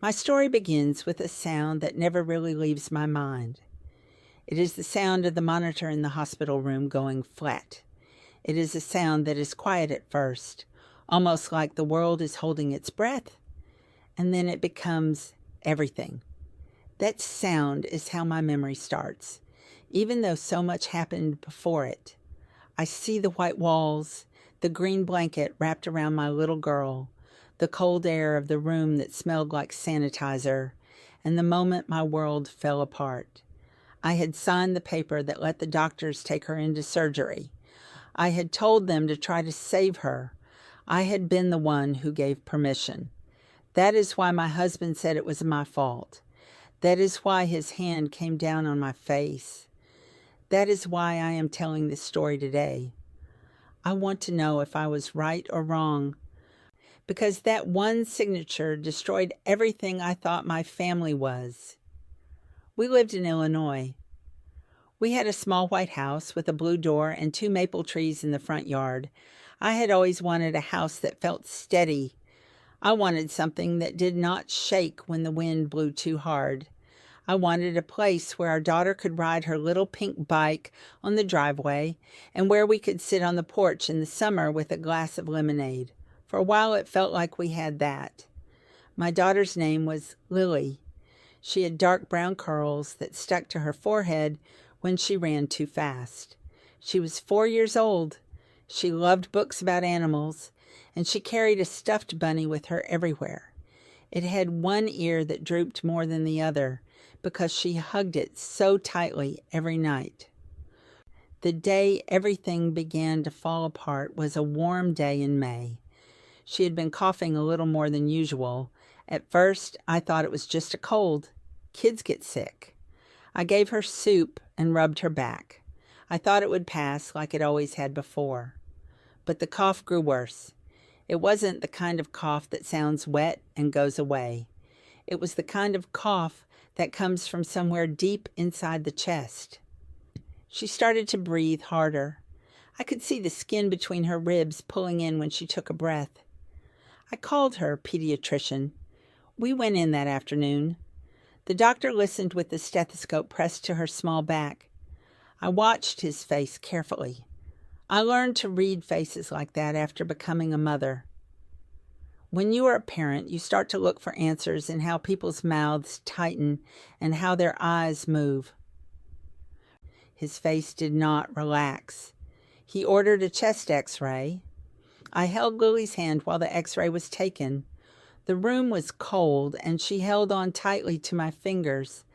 My story begins with a sound that never really leaves my mind. It is the sound of the monitor in the hospital room going flat. It is a sound that is quiet at first, almost like the world is holding its breath, and then it becomes everything. That sound is how my memory starts, even though so much happened before it. I see the white walls, the green blanket wrapped around my little girl, the cold air of the room that smelled like sanitizer, and the moment my world fell apart. I had signed the paper that let the doctors take her into surgery. I had told them to try to save her. I had been the one who gave permission. That is why my husband said it was my fault. That is why his hand came down on my face. That is why I am telling this story today. I want to know if I was right or wrong, because that one signature destroyed everything I thought my family was. We lived in Illinois. We had a small white house with a blue door and 2 maple trees in the front yard. I had always wanted a house that felt steady. I wanted something that did not shake when the wind blew too hard. I wanted a place where our daughter could ride her little pink bike on the driveway and where we could sit on the porch in the summer with a glass of lemonade. For a while it felt like we had that. My daughter's name was Lily. She had dark brown curls that stuck to her forehead when she ran too fast. She was 4 years old. She loved books about animals, and she carried a stuffed bunny with her everywhere. It had one ear that drooped more than the other because she hugged it so tightly every night. The day everything began to fall apart was a warm day in May. She had been coughing a little more than usual. At first, I thought it was just a cold. Kids get sick. I gave her soup and rubbed her back. I thought it would pass like it always had before. But the cough grew worse. It wasn't the kind of cough that sounds wet and goes away. It was the kind of cough that comes from somewhere deep inside the chest. She started to breathe harder. I could see the skin between her ribs pulling in when she took a breath. I called her pediatrician. We went in that afternoon. The doctor listened with the stethoscope pressed to her small back. I watched his face carefully. I learned to read faces like that after becoming a mother. When you are a parent, you start to look for answers in how people's mouths tighten and how their eyes move. His face did not relax. He ordered a chest x-ray. I held Lily's hand while the x-ray was taken. The room was cold, and she held on tightly to my fingers.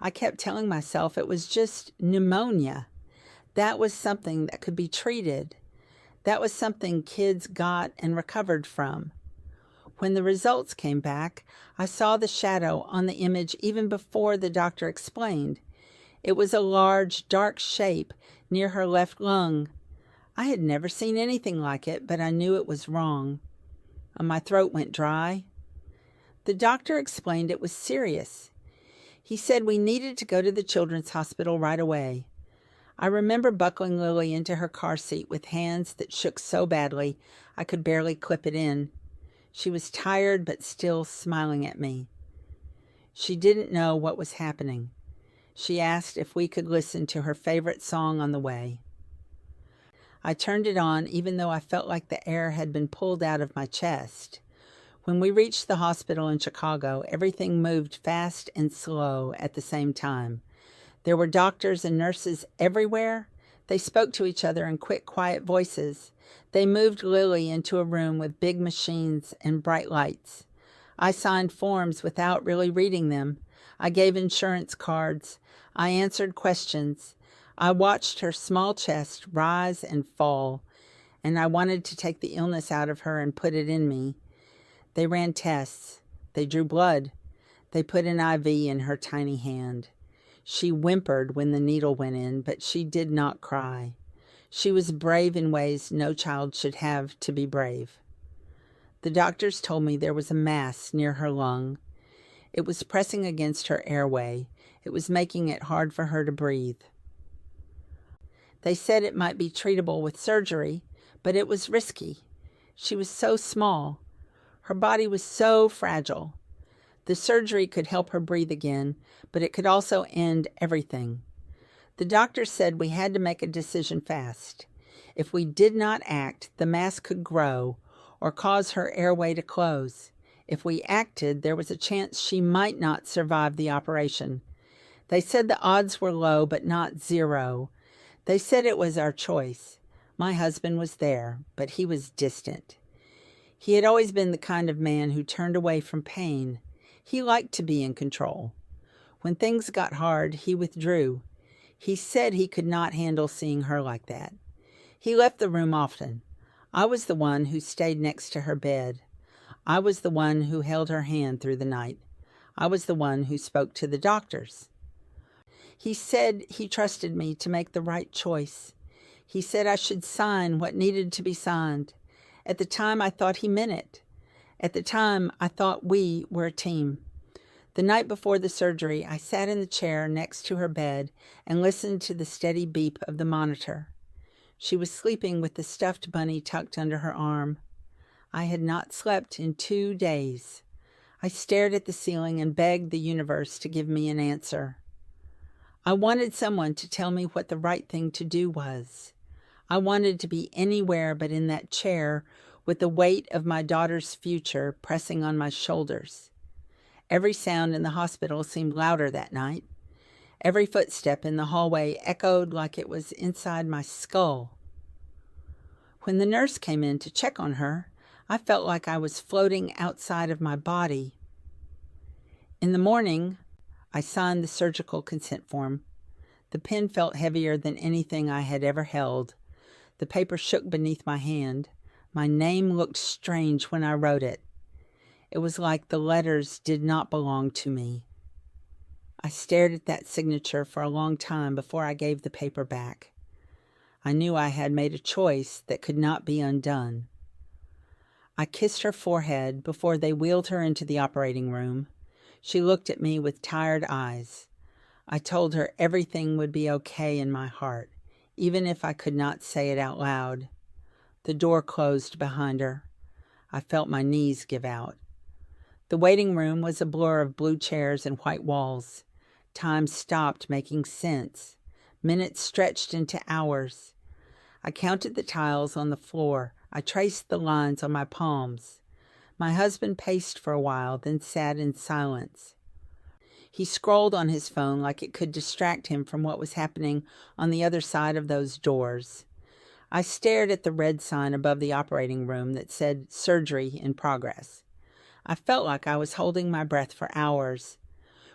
I kept telling myself it was just pneumonia. That was something that could be treated. That was something kids got and recovered from. When the results came back, I saw the shadow on the image even before the doctor explained. It was a large, dark shape near her left lung. I had never seen anything like it, but I knew it was wrong. My throat went dry. The doctor explained it was serious. He said we needed to go to the children's hospital right away. I remember buckling Lily into her car seat with hands that shook so badly I could barely clip it in. She was tired but still smiling at me. She didn't know what was happening. She asked if we could listen to her favorite song on the way. I turned it on even though I felt like the air had been pulled out of my chest. When we reached the hospital in Chicago, everything moved fast and slow at the same time. There were doctors and nurses everywhere. They spoke to each other in quick, quiet voices. They moved Lily into a room with big machines and bright lights. I signed forms without really reading them. I gave insurance cards. I answered questions. I watched her small chest rise and fall, and I wanted to take the illness out of her and put it in me. They ran tests. They drew blood. They put an IV in her tiny hand. She whimpered when the needle went in, but she did not cry. She was brave in ways no child should have to be brave. The doctors told me there was a mass near her lung. It was pressing against her airway. It was making it hard for her to breathe. They said it might be treatable with surgery, but it was risky. She was so small. Her body was so fragile. The surgery could help her breathe again, but it could also end everything. The doctor said we had to make a decision fast. If we did not act, the mass could grow or cause her airway to close. If we acted, there was a chance she might not survive the operation. They said the odds were low, but not zero. They said it was our choice. My husband was there, but he was distant. He had always been the kind of man who turned away from pain. He liked to be in control. When things got hard, he withdrew. He said he could not handle seeing her like that. He left the room often. I was the one who stayed next to her bed. I was the one who held her hand through the night. I was the one who spoke to the doctors. He said he trusted me to make the right choice. He said I should sign what needed to be signed. At the time, I thought he meant it. At the time, I thought we were a team. The night before the surgery, I sat in the chair next to her bed and listened to the steady beep of the monitor. She was sleeping with the stuffed bunny tucked under her arm. I had not slept in 2 days. I stared at the ceiling and begged the universe to give me an answer. I wanted someone to tell me what the right thing to do was. I wanted to be anywhere but in that chair with the weight of my daughter's future pressing on my shoulders. Every sound in the hospital seemed louder that night. Every footstep in the hallway echoed like it was inside my skull. When the nurse came in to check on her, I felt like I was floating outside of my body. In the morning, I signed the surgical consent form. The pen felt heavier than anything I had ever held. The paper shook beneath my hand. My name looked strange when I wrote it. It was like the letters did not belong to me. I stared at that signature for a long time before I gave the paper back. I knew I had made a choice that could not be undone. I kissed her forehead before they wheeled her into the operating room. She looked at me with tired eyes. I told her everything would be okay in my heart, even if I could not say it out loud. The door closed behind her. I felt my knees give out. The waiting room was a blur of blue chairs and white walls. Time stopped making sense. Minutes stretched into hours. I counted the tiles on the floor. I traced the lines on my palms. My husband paced for a while, then sat in silence. He scrolled on his phone like it could distract him from what was happening on the other side of those doors. I stared at the red sign above the operating room that said surgery in progress. I felt like I was holding my breath for hours.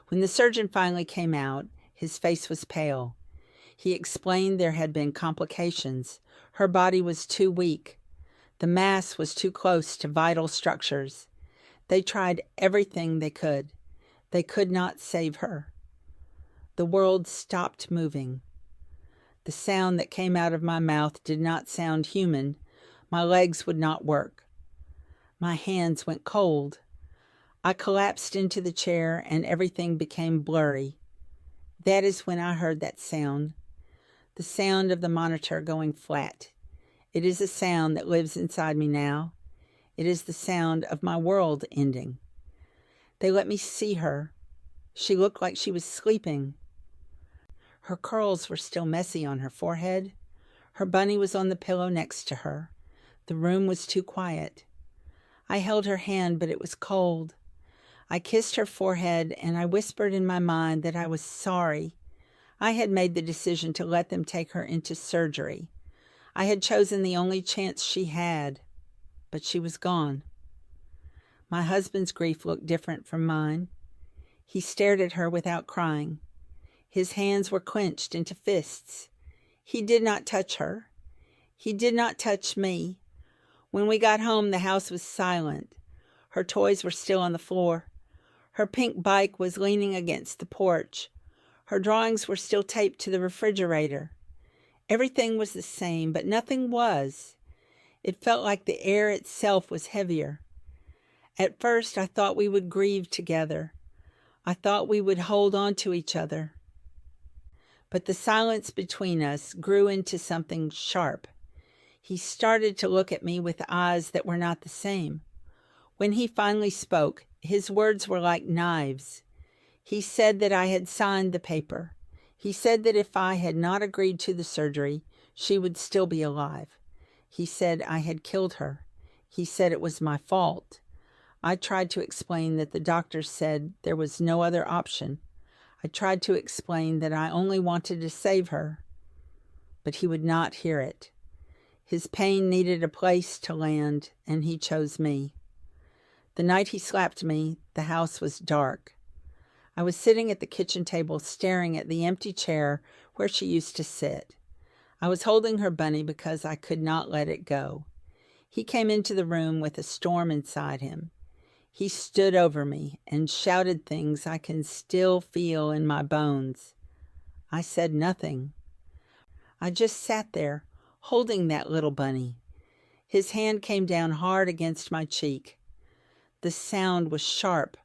When the surgeon finally came out, his face was pale. He explained there had been complications. Her body was too weak. The mass was too close to vital structures. They tried everything they could. They could not save her. The world stopped moving. The sound that came out of my mouth did not sound human. My legs would not work. My hands went cold. I collapsed into the chair and everything became blurry. That is when I heard that sound. The sound of the monitor going flat. It is a sound that lives inside me now. It is the sound of my world ending. They let me see her. She looked like she was sleeping. Her curls were still messy on her forehead. Her bunny was on the pillow next to her. The room was too quiet. I held her hand, but it was cold. I kissed her forehead, and I whispered in my mind that I was sorry. I had made the decision to let them take her into surgery. I had chosen the only chance she had, but she was gone. My husband's grief looked different from mine. He stared at her without crying. His hands were clenched into fists. He did not touch her. He did not touch me. When we got home, the house was silent. Her toys were still on the floor. Her pink bike was leaning against the porch. Her drawings were still taped to the refrigerator. Everything was the same, but nothing was. It felt like the air itself was heavier. At first, I thought we would grieve together. I thought we would hold on to each other. But the silence between us grew into something sharp. He started to look at me with eyes that were not the same. When he finally spoke, His words were like knives. He said that I had signed the paper. He said that if I had not agreed to the surgery, she would still be alive. He said I had killed her. He said it was my fault. I tried to explain that the doctors said there was no other option. I tried to explain that I only wanted to save her, but he would not hear it. His pain needed a place to land, and he chose me. The night he slapped me, the house was dark. I was sitting at the kitchen table staring at the empty chair where she used to sit. I was holding her bunny because I could not let it go. He came into the room with a storm inside him. He stood over me and shouted things I can still feel in my bones. I said nothing. I just sat there, holding that little bunny. His hand came down hard against my cheek. The sound was sharp.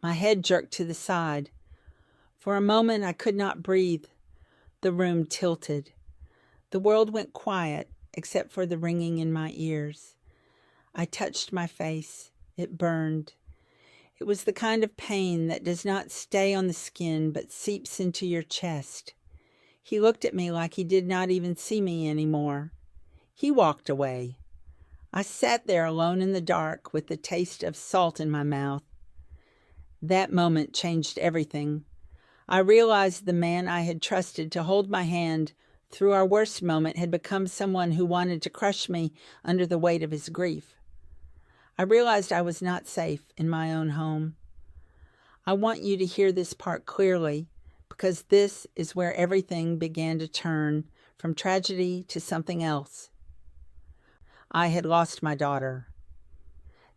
My head jerked to the side. For a moment I could not breathe. The room tilted. The world went quiet, except for the ringing in my ears. I touched my face. It burned. It was the kind of pain that does not stay on the skin but seeps into your chest. He looked at me like he did not even see me anymore. He walked away. I sat there alone in the dark with the taste of salt in my mouth. That moment changed everything. I realized the man I had trusted to hold my hand through our worst moment had become someone who wanted to crush me under the weight of his grief. I realized I was not safe in my own home. I want you to hear this part clearly, because this is where everything began to turn from tragedy to something else. I had lost my daughter.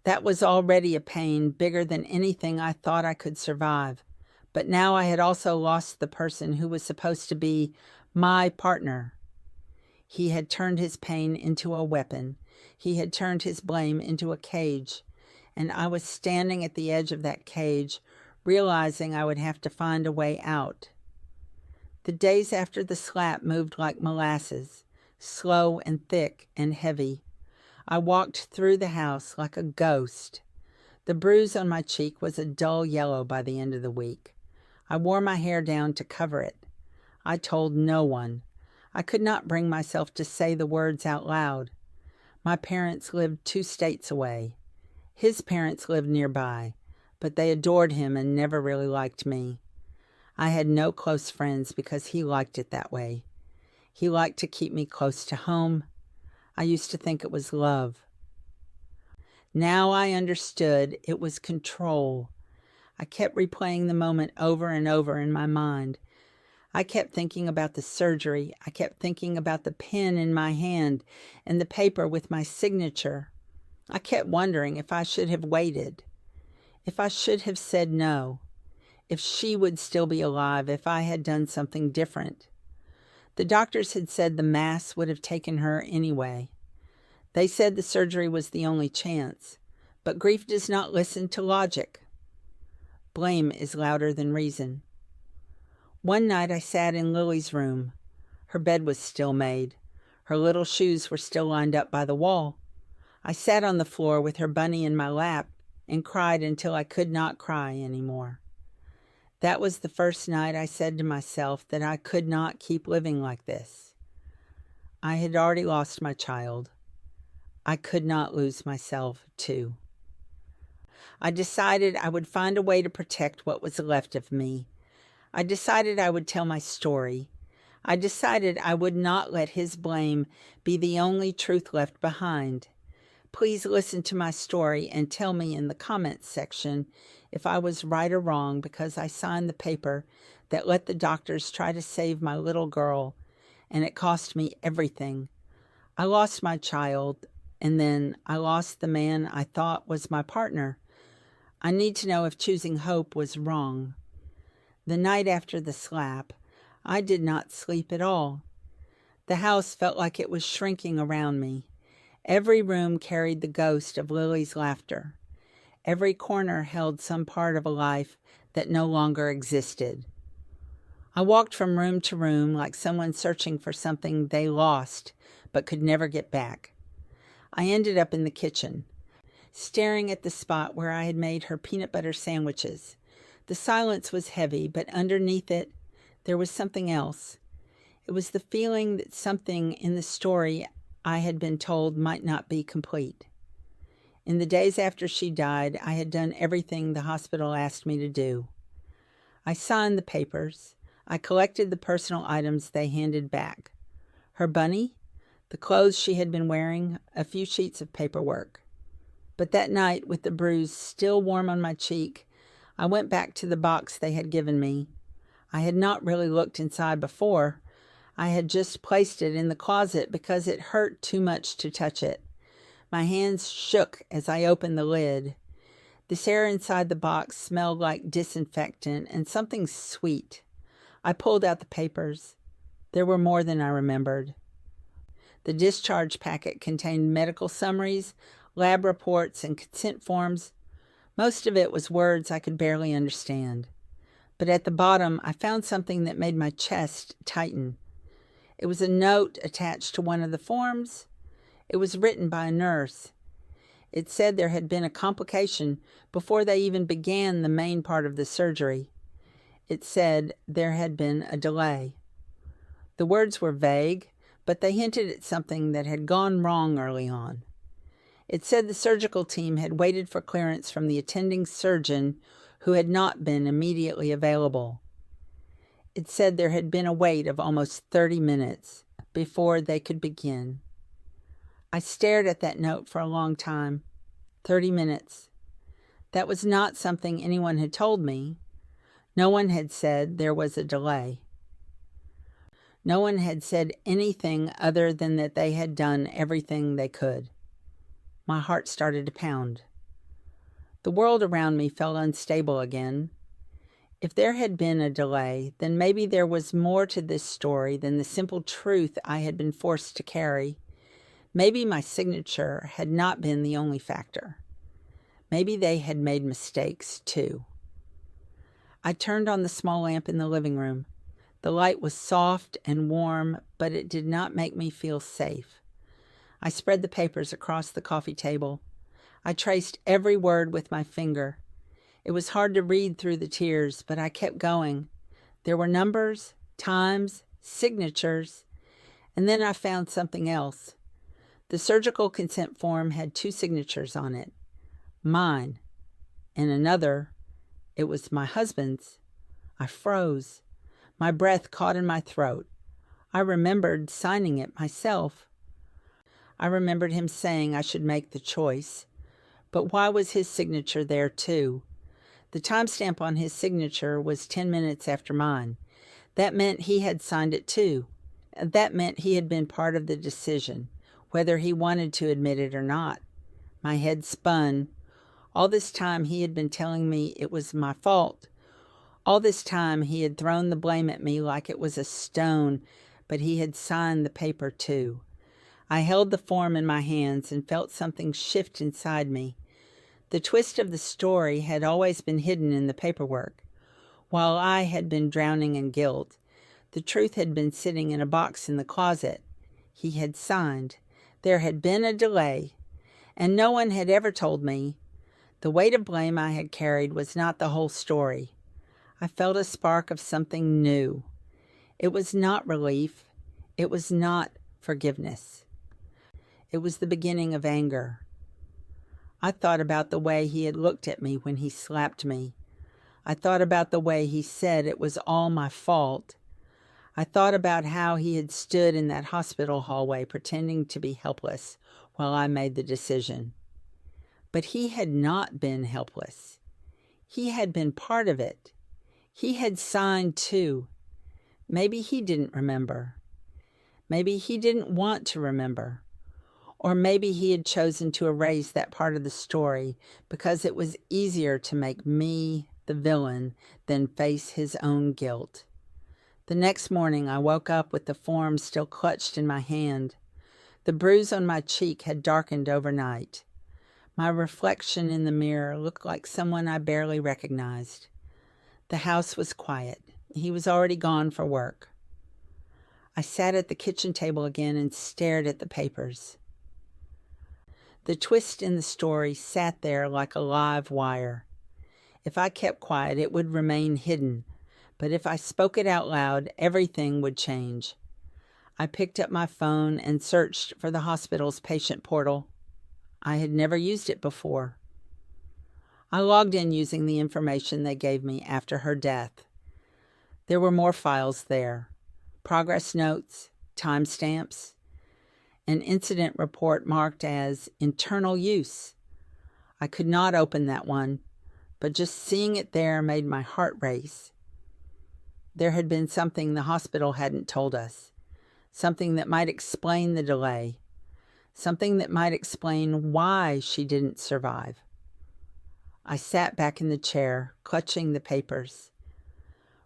That was already a pain bigger than anything I thought I could survive. But now I had also lost the person who was supposed to be my partner. He had turned his pain into a weapon. He had turned his blame into a cage. And I was standing at the edge of that cage, realizing I would have to find a way out. The days after the slap moved like molasses, slow and thick and heavy. I walked through the house like a ghost. The bruise on my cheek was a dull yellow by the end of the week. I wore my hair down to cover it. I told no one. I could not bring myself to say the words out loud. My parents lived 2 states away. His parents lived nearby, but they adored him and never really liked me. I had no close friends because he liked it that way. He liked to keep me close to home. I used to think it was love. Now I understood it was control. I kept replaying the moment over and over in my mind. I kept thinking about the surgery. I kept thinking about the pen in my hand and the paper with my signature. I kept wondering if I should have waited, if I should have said no, if she would still be alive if I had done something different. The doctors had said the mass would have taken her anyway. They said the surgery was the only chance, but grief does not listen to logic. Blame is louder than reason. One night I sat in Lily's room. Her bed was still made. Her little shoes were still lined up by the wall. I sat on the floor with her bunny in my lap and cried until I could not cry anymore. That was the first night I said to myself that I could not keep living like this. I had already lost my child. I could not lose myself, too. I decided I would find a way to protect what was left of me. I decided I would tell my story. I decided I would not let his blame be the only truth left behind. Please listen to my story and tell me in the comments section if I was right or wrong because I signed the paper that let the doctors try to save my little girl, and it cost me everything. I lost my child, and then I lost the man I thought was my partner. I need to know if choosing hope was wrong. The night after the slap, I did not sleep at all. The house felt like it was shrinking around me. Every room carried the ghost of Lily's laughter. Every corner held some part of a life that no longer existed. I walked from room to room like someone searching for something they lost but could never get back. I ended up in the kitchen. staring at the spot where I had made her peanut butter sandwiches. The silence was heavy, but underneath it, there was something else. It was the feeling that something in the story I had been told might not be complete. In the days after she died, I had done everything the hospital asked me to do. I signed the papers. I collected the personal items they handed back. Her bunny, the clothes she had been wearing, a few sheets of paperwork. But that night, with the bruise still warm on my cheek, I went back to the box they had given me. I had not really looked inside before. I had just placed it in the closet because it hurt too much to touch it. My hands shook as I opened the lid. This air inside the box smelled like disinfectant and something sweet. I pulled out the papers. There were more than I remembered. The discharge packet contained medical summaries, lab reports, and consent forms. Most of it was words I could barely understand. But at the bottom, I found something that made my chest tighten. It was a note attached to one of the forms. It was written by a nurse. It said there had been a complication before they even began the main part of the surgery. It said there had been a delay. The words were vague, but they hinted at something that had gone wrong early on. It said the surgical team had waited for clearance from the attending surgeon who had not been immediately available. It said there had been a wait of almost 30 minutes before they could begin. I stared at that note for a long time. 30 minutes. That was not something anyone had told me. No one had said there was a delay. No one had said anything other than that they had done everything they could. My heart started to pound. The world around me felt unstable again. If there had been a delay, then maybe there was more to this story than the simple truth I had been forced to carry. Maybe my signature had not been the only factor. Maybe they had made mistakes, too. I turned on the small lamp in the living room. The light was soft and warm, but it did not make me feel safe. I spread the papers across the coffee table. I traced every word with my finger. It was hard to read through the tears, but I kept going. There were numbers, times, signatures, and then I found something else. The surgical consent form had 2 signatures on it. Mine, and another. It was my husband's. I froze. My breath caught in my throat. I remembered signing it myself. I remembered him saying I should make the choice. But why was his signature there too? The timestamp on his signature was 10 minutes after mine. That meant he had signed it too. That meant he had been part of the decision, whether he wanted to admit it or not. My head spun. All this time he had been telling me it was my fault. All this time he had thrown the blame at me like it was a stone, but he had signed the paper too. I held the form in my hands and felt something shift inside me. The twist of the story had always been hidden in the paperwork. While I had been drowning in guilt, the truth had been sitting in a box in the closet. He had signed. There had been a delay, and no one had ever told me. The weight of blame I had carried was not the whole story. I felt a spark of something new. It was not relief. It was not forgiveness. It was the beginning of anger. I thought about the way he had looked at me when he slapped me. I thought about the way he said it was all my fault. I thought about how he had stood in that hospital hallway pretending to be helpless while I made the decision. But he had not been helpless. He had been part of it. He had signed too. Maybe he didn't remember. Maybe he didn't want to remember. Or maybe he had chosen to erase that part of the story because it was easier to make me the villain than face his own guilt. The next morning I woke up with the form still clutched in my hand. The bruise on my cheek had darkened overnight. My reflection in the mirror looked like someone I barely recognized. The house was quiet. He was already gone for work. I sat at the kitchen table again and stared at the papers. The twist in the story sat there like a live wire. If I kept quiet, it would remain hidden, but if I spoke it out loud, everything would change. I picked up my phone and searched for the hospital's patient portal. I had never used it before. I logged in using the information they gave me after her death. There were more files there: progress notes, timestamps, an incident report marked as internal use. I could not open that one, but just seeing it there made my heart race. There had been something the hospital hadn't told us, something that might explain the delay, something that might explain why she didn't survive. I sat back in the chair, clutching the papers.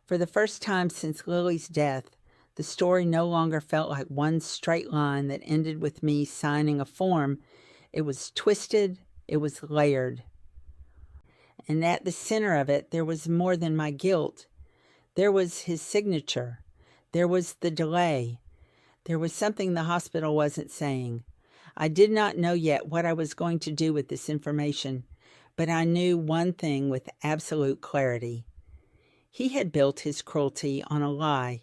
For the first time since Lily's death, the story no longer felt like one straight line that ended with me signing a form. It was twisted, it was layered. And at the center of it, there was more than my guilt. There was his signature. There was the delay. There was something the hospital wasn't saying. I did not know yet what I was going to do with this information, but I knew one thing with absolute clarity. He had built his cruelty on a lie.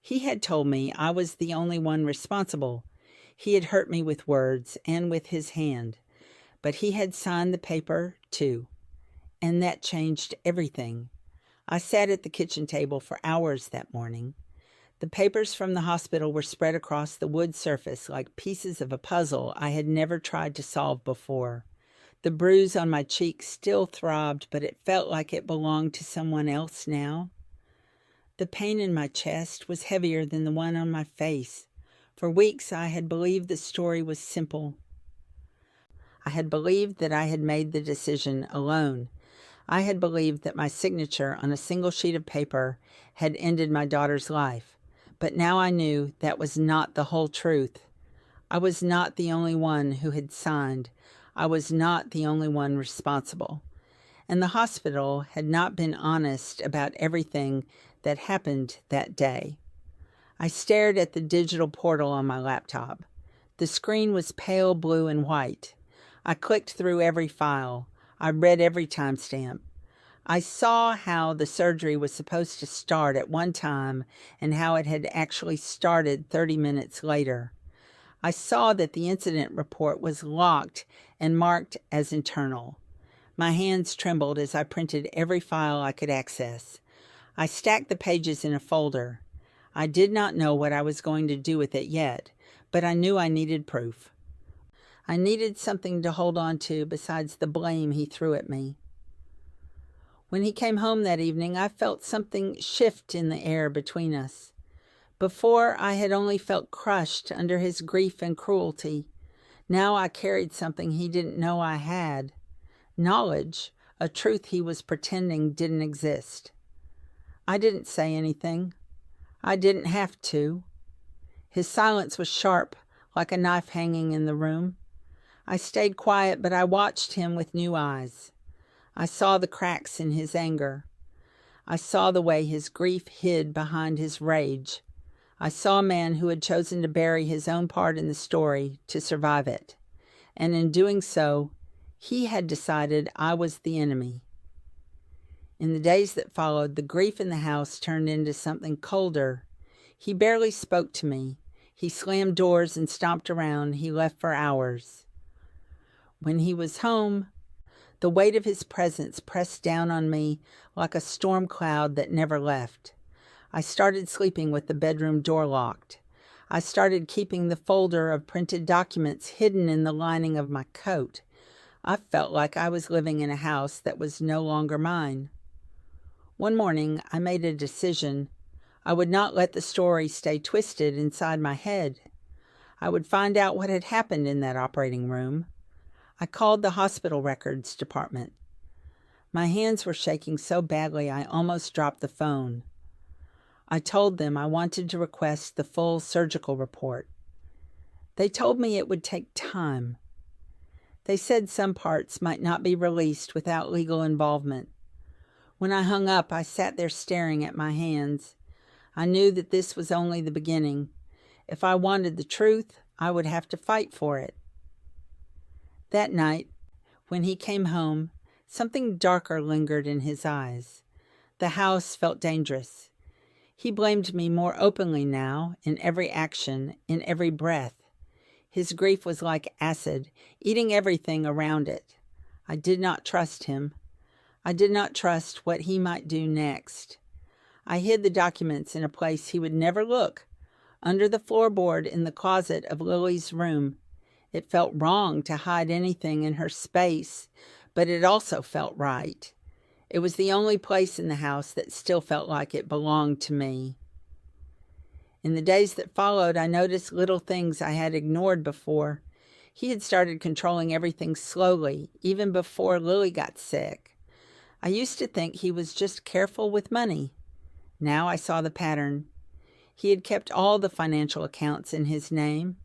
He had told me I was the only one responsible. He had hurt me with words and with his hand, but he had signed the paper too, and that changed everything. I sat at the kitchen table for hours that morning. The papers from the hospital were spread across the wood surface like pieces of a puzzle I had never tried to solve before. The bruise on my cheek still throbbed, but it felt like it belonged to someone else now. The pain in my chest was heavier than the one on my face. For weeks I had believed the story was simple. I had believed that I had made the decision alone. I had believed that my signature on a single sheet of paper had ended my daughter's life. But now I knew that was not the whole truth. I was not the only one who had signed. I was not the only one responsible. And the hospital had not been honest about everything that happened that day. I stared at the digital portal on my laptop. The screen was pale blue and white. I clicked through every file. I read every timestamp. I saw how the surgery was supposed to start at one time and how it had actually started 30 minutes later. I saw that the incident report was locked and marked as internal. My hands trembled as I printed every file I could access. I stacked the pages in a folder. I did not know what I was going to do with it yet, but I knew I needed proof. I needed something to hold on to besides the blame he threw at me. When he came home that evening, I felt something shift in the air between us. Before, I had only felt crushed under his grief and cruelty. Now I carried something he didn't know I had. Knowledge, a truth he was pretending didn't exist. I didn't say anything. I didn't have to. His silence was sharp, like a knife hanging in the room. I stayed quiet, but I watched him with new eyes. I saw the cracks in his anger. I saw the way his grief hid behind his rage. I saw a man who had chosen to bury his own part in the story to survive it. And in doing so, he had decided I was the enemy. In the days that followed, the grief in the house turned into something colder. He barely spoke to me. He slammed doors and stomped around. He left for hours. When he was home, the weight of his presence pressed down on me like a storm cloud that never left. I started sleeping with the bedroom door locked. I started keeping the folder of printed documents hidden in the lining of my coat. I felt like I was living in a house that was no longer mine. One morning, I made a decision. I would not let the story stay twisted inside my head. I would find out what had happened in that operating room. I called the hospital records department. My hands were shaking so badly I almost dropped the phone. I told them I wanted to request the full surgical report. They told me it would take time. They said some parts might not be released without legal involvement. When I hung up, I sat there staring at my hands. I knew that this was only the beginning. If I wanted the truth, I would have to fight for it. That night, when he came home, something darker lingered in his eyes. The house felt dangerous. He blamed me more openly now, in every action, in every breath. His grief was like acid, eating everything around it. I did not trust him. I did not trust what he might do next. I hid the documents in a place he would never look, under the floorboard in the closet of Lily's room. It felt wrong to hide anything in her space, but it also felt right. It was the only place in the house that still felt like it belonged to me. In the days that followed, I noticed little things I had ignored before. He had started controlling everything slowly, even before Lily got sick. I used to think he was just careful with money. Now I saw the pattern. He had kept all the financial accounts in his name.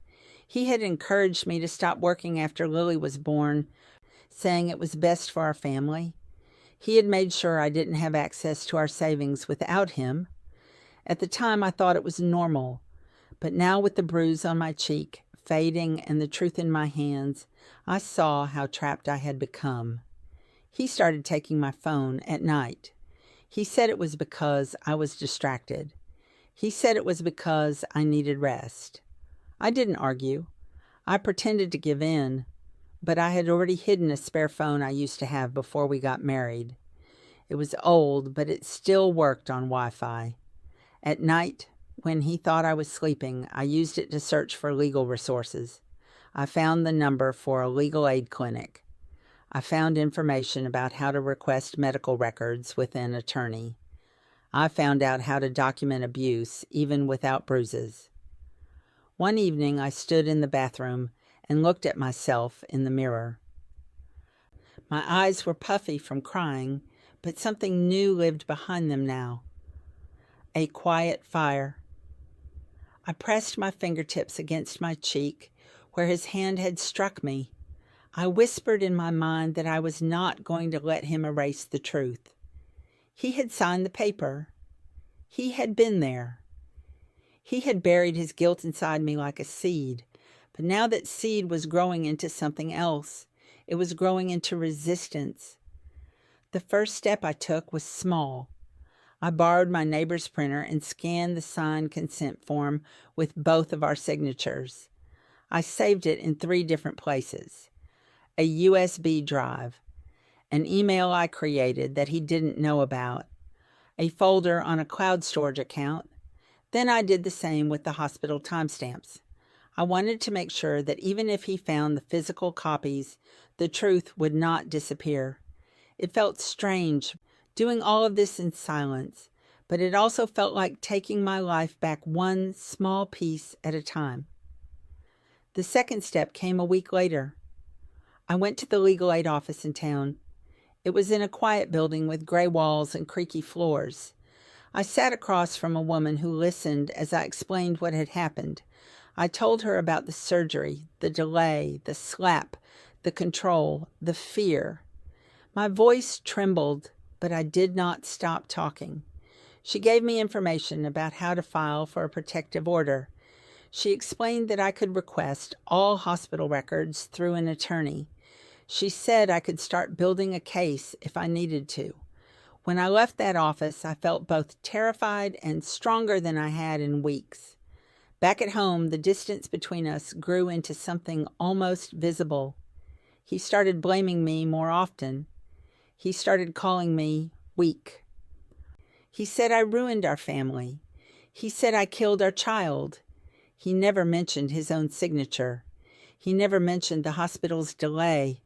He had encouraged me to stop working after Lily was born, saying it was best for our family. He had made sure I didn't have access to our savings without him. At the time, I thought it was normal, but now with the bruise on my cheek fading and the truth in my hands, I saw how trapped I had become. He started taking my phone at night. He said it was because I was distracted. He said it was because I needed rest. I didn't argue. I pretended to give in, but I had already hidden a spare phone I used to have before we got married. It was old, but it still worked on Wi-Fi. At night, when he thought I was sleeping, I used it to search for legal resources. I found the number for a legal aid clinic. I found information about how to request medical records with an attorney. I found out how to document abuse, even without bruises. One evening, I stood in the bathroom and looked at myself in the mirror. My eyes were puffy from crying, but something new lived behind them now. A quiet fire. I pressed my fingertips against my cheek, where his hand had struck me. I whispered in my mind that I was not going to let him erase the truth. He had signed the paper. He had been there. He had buried his guilt inside me like a seed, but now that seed was growing into something else. It was growing into resistance. The first step I took was small. I borrowed my neighbor's printer and scanned the signed consent form with both of our signatures. I saved it in 3 different places. A USB drive, an email I created that he didn't know about, a folder on a cloud storage account. Then I did the same with the hospital timestamps. I wanted to make sure that even if he found the physical copies, the truth would not disappear. It felt strange, doing all of this in silence, but it also felt like taking my life back one small piece at a time. The second step came a week later. I went to the legal aid office in town. It was in a quiet building with gray walls and creaky floors. I sat across from a woman who listened as I explained what had happened. I told her about the surgery, the delay, the slap, the control, the fear. My voice trembled, but I did not stop talking. She gave me information about how to file for a protective order. She explained that I could request all hospital records through an attorney. She said I could start building a case if I needed to. When I left that office, I felt both terrified and stronger than I had in weeks. Back at home, the distance between us grew into something almost visible. He started blaming me more often. He started calling me weak. He said I ruined our family. He said I killed our child. He never mentioned his own signature. He never mentioned the hospital's delay.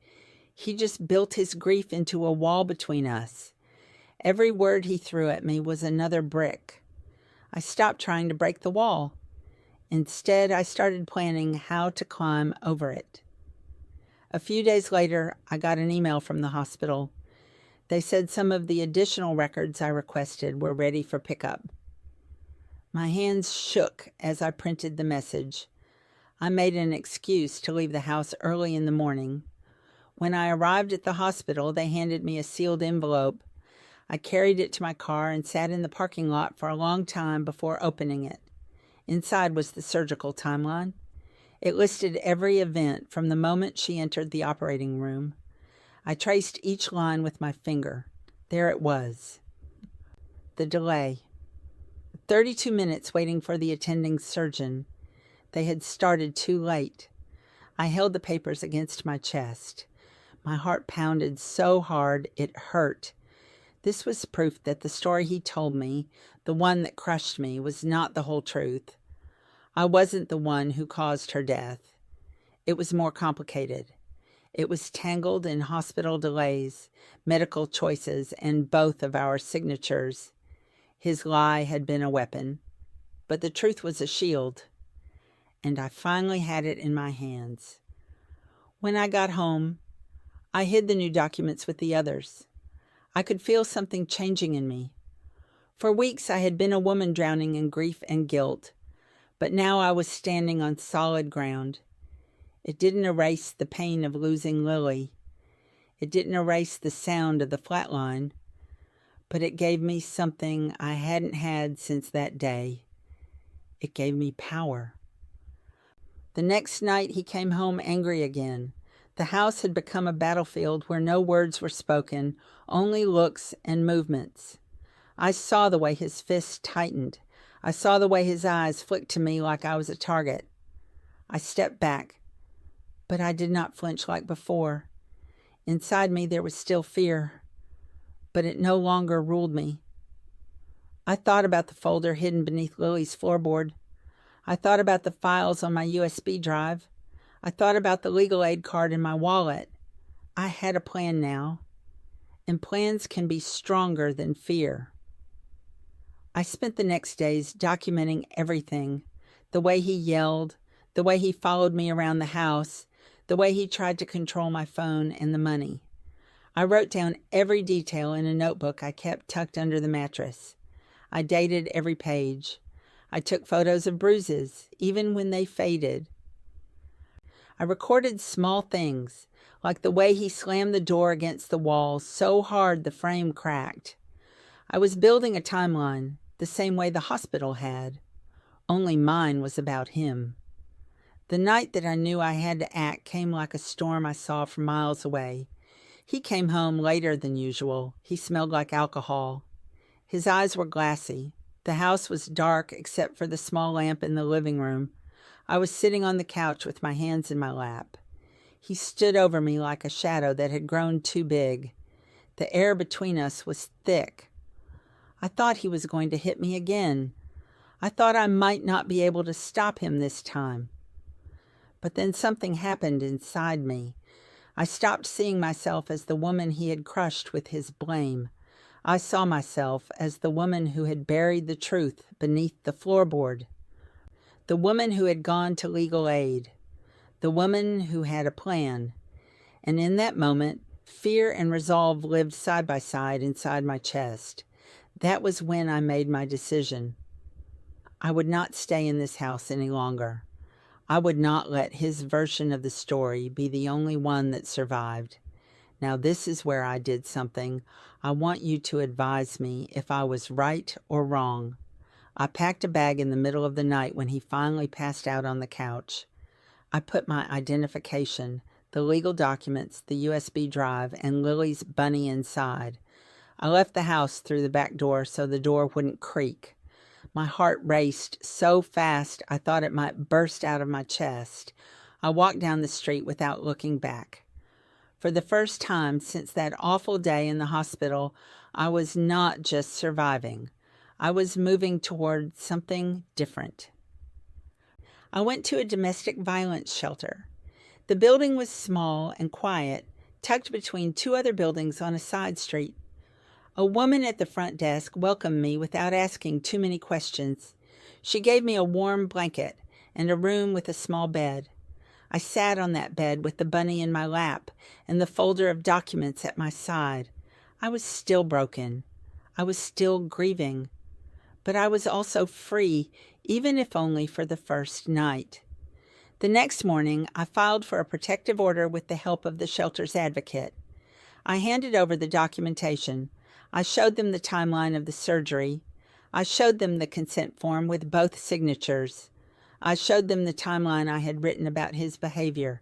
He just built his grief into a wall between us. Every word he threw at me was another brick. I stopped trying to break the wall. Instead, I started planning how to climb over it. A few days later, I got an email from the hospital. They said some of the additional records I requested were ready for pickup. My hands shook as I printed the message. I made an excuse to leave the house early in the morning. When I arrived at the hospital, they handed me a sealed envelope. I carried it to my car and sat in the parking lot for a long time before opening it. Inside was the surgical timeline. It listed every event from the moment she entered the operating room. I traced each line with my finger. There it was. The delay. 32 minutes waiting for the attending surgeon. They had started too late. I held the papers against my chest. My heart pounded so hard it hurt. This was proof that the story he told me, the one that crushed me, was not the whole truth. I wasn't the one who caused her death. It was more complicated. It was tangled in hospital delays, medical choices, and both of our signatures. His lie had been a weapon, but the truth was a shield, and I finally had it in my hands. When I got home, I hid the new documents with the others. I could feel something changing in me. For weeks I had been a woman drowning in grief and guilt, but now I was standing on solid ground. It didn't erase the pain of losing Lily. It didn't erase the sound of the flatline, but it gave me something I hadn't had since that day. It gave me power. The next night he came home angry again. The house had become a battlefield where no words were spoken, only looks and movements. I saw the way his fists tightened. I saw the way his eyes flicked to me like I was a target. I stepped back, but I did not flinch like before. Inside me there was still fear, but it no longer ruled me. I thought about the folder hidden beneath Lily's floorboard. I thought about the files on my USB drive. I thought about the legal aid card in my wallet. I had a plan now, and plans can be stronger than fear. I spent the next days documenting everything, the way he yelled, the way he followed me around the house, the way he tried to control my phone and the money. I wrote down every detail in a notebook I kept tucked under the mattress. I dated every page. I took photos of bruises, even when they faded. I recorded small things, like the way he slammed the door against the wall so hard the frame cracked. I was building a timeline, the same way the hospital had, only mine was about him. The night that I knew I had to act came like a storm I saw from miles away. He came home later than usual. He smelled like alcohol. His eyes were glassy. The house was dark except for the small lamp in the living room. I was sitting on the couch with my hands in my lap. He stood over me like a shadow that had grown too big. The air between us was thick. I thought he was going to hit me again. I thought I might not be able to stop him this time. But then something happened inside me. I stopped seeing myself as the woman he had crushed with his blame. I saw myself as the woman who had buried the truth beneath the floorboard. The woman who had gone to legal aid. The woman who had a plan. And in that moment, fear and resolve lived side by side inside my chest. That was when I made my decision. I would not stay in this house any longer. I would not let his version of the story be the only one that survived. Now this is where I did something. I want you to advise me if I was right or wrong. I packed a bag in the middle of the night when he finally passed out on the couch. I put my identification, the legal documents, the USB drive, and Lily's bunny inside. I left the house through the back door so the door wouldn't creak. My heart raced so fast I thought it might burst out of my chest. I walked down the street without looking back. For the first time since that awful day in the hospital, I was not just surviving. I was moving toward something different. I went to a domestic violence shelter. The building was small and quiet, tucked between two other buildings on a side street. A woman at the front desk welcomed me without asking too many questions. She gave me a warm blanket and a room with a small bed. I sat on that bed with the bunny in my lap and the folder of documents at my side. I was still broken. I was still grieving. But I was also free, even if only for the first night. The next morning, I filed for a protective order with the help of the shelter's advocate. I handed over the documentation. I showed them the timeline of the surgery. I showed them the consent form with both signatures. I showed them the timeline I had written about his behavior.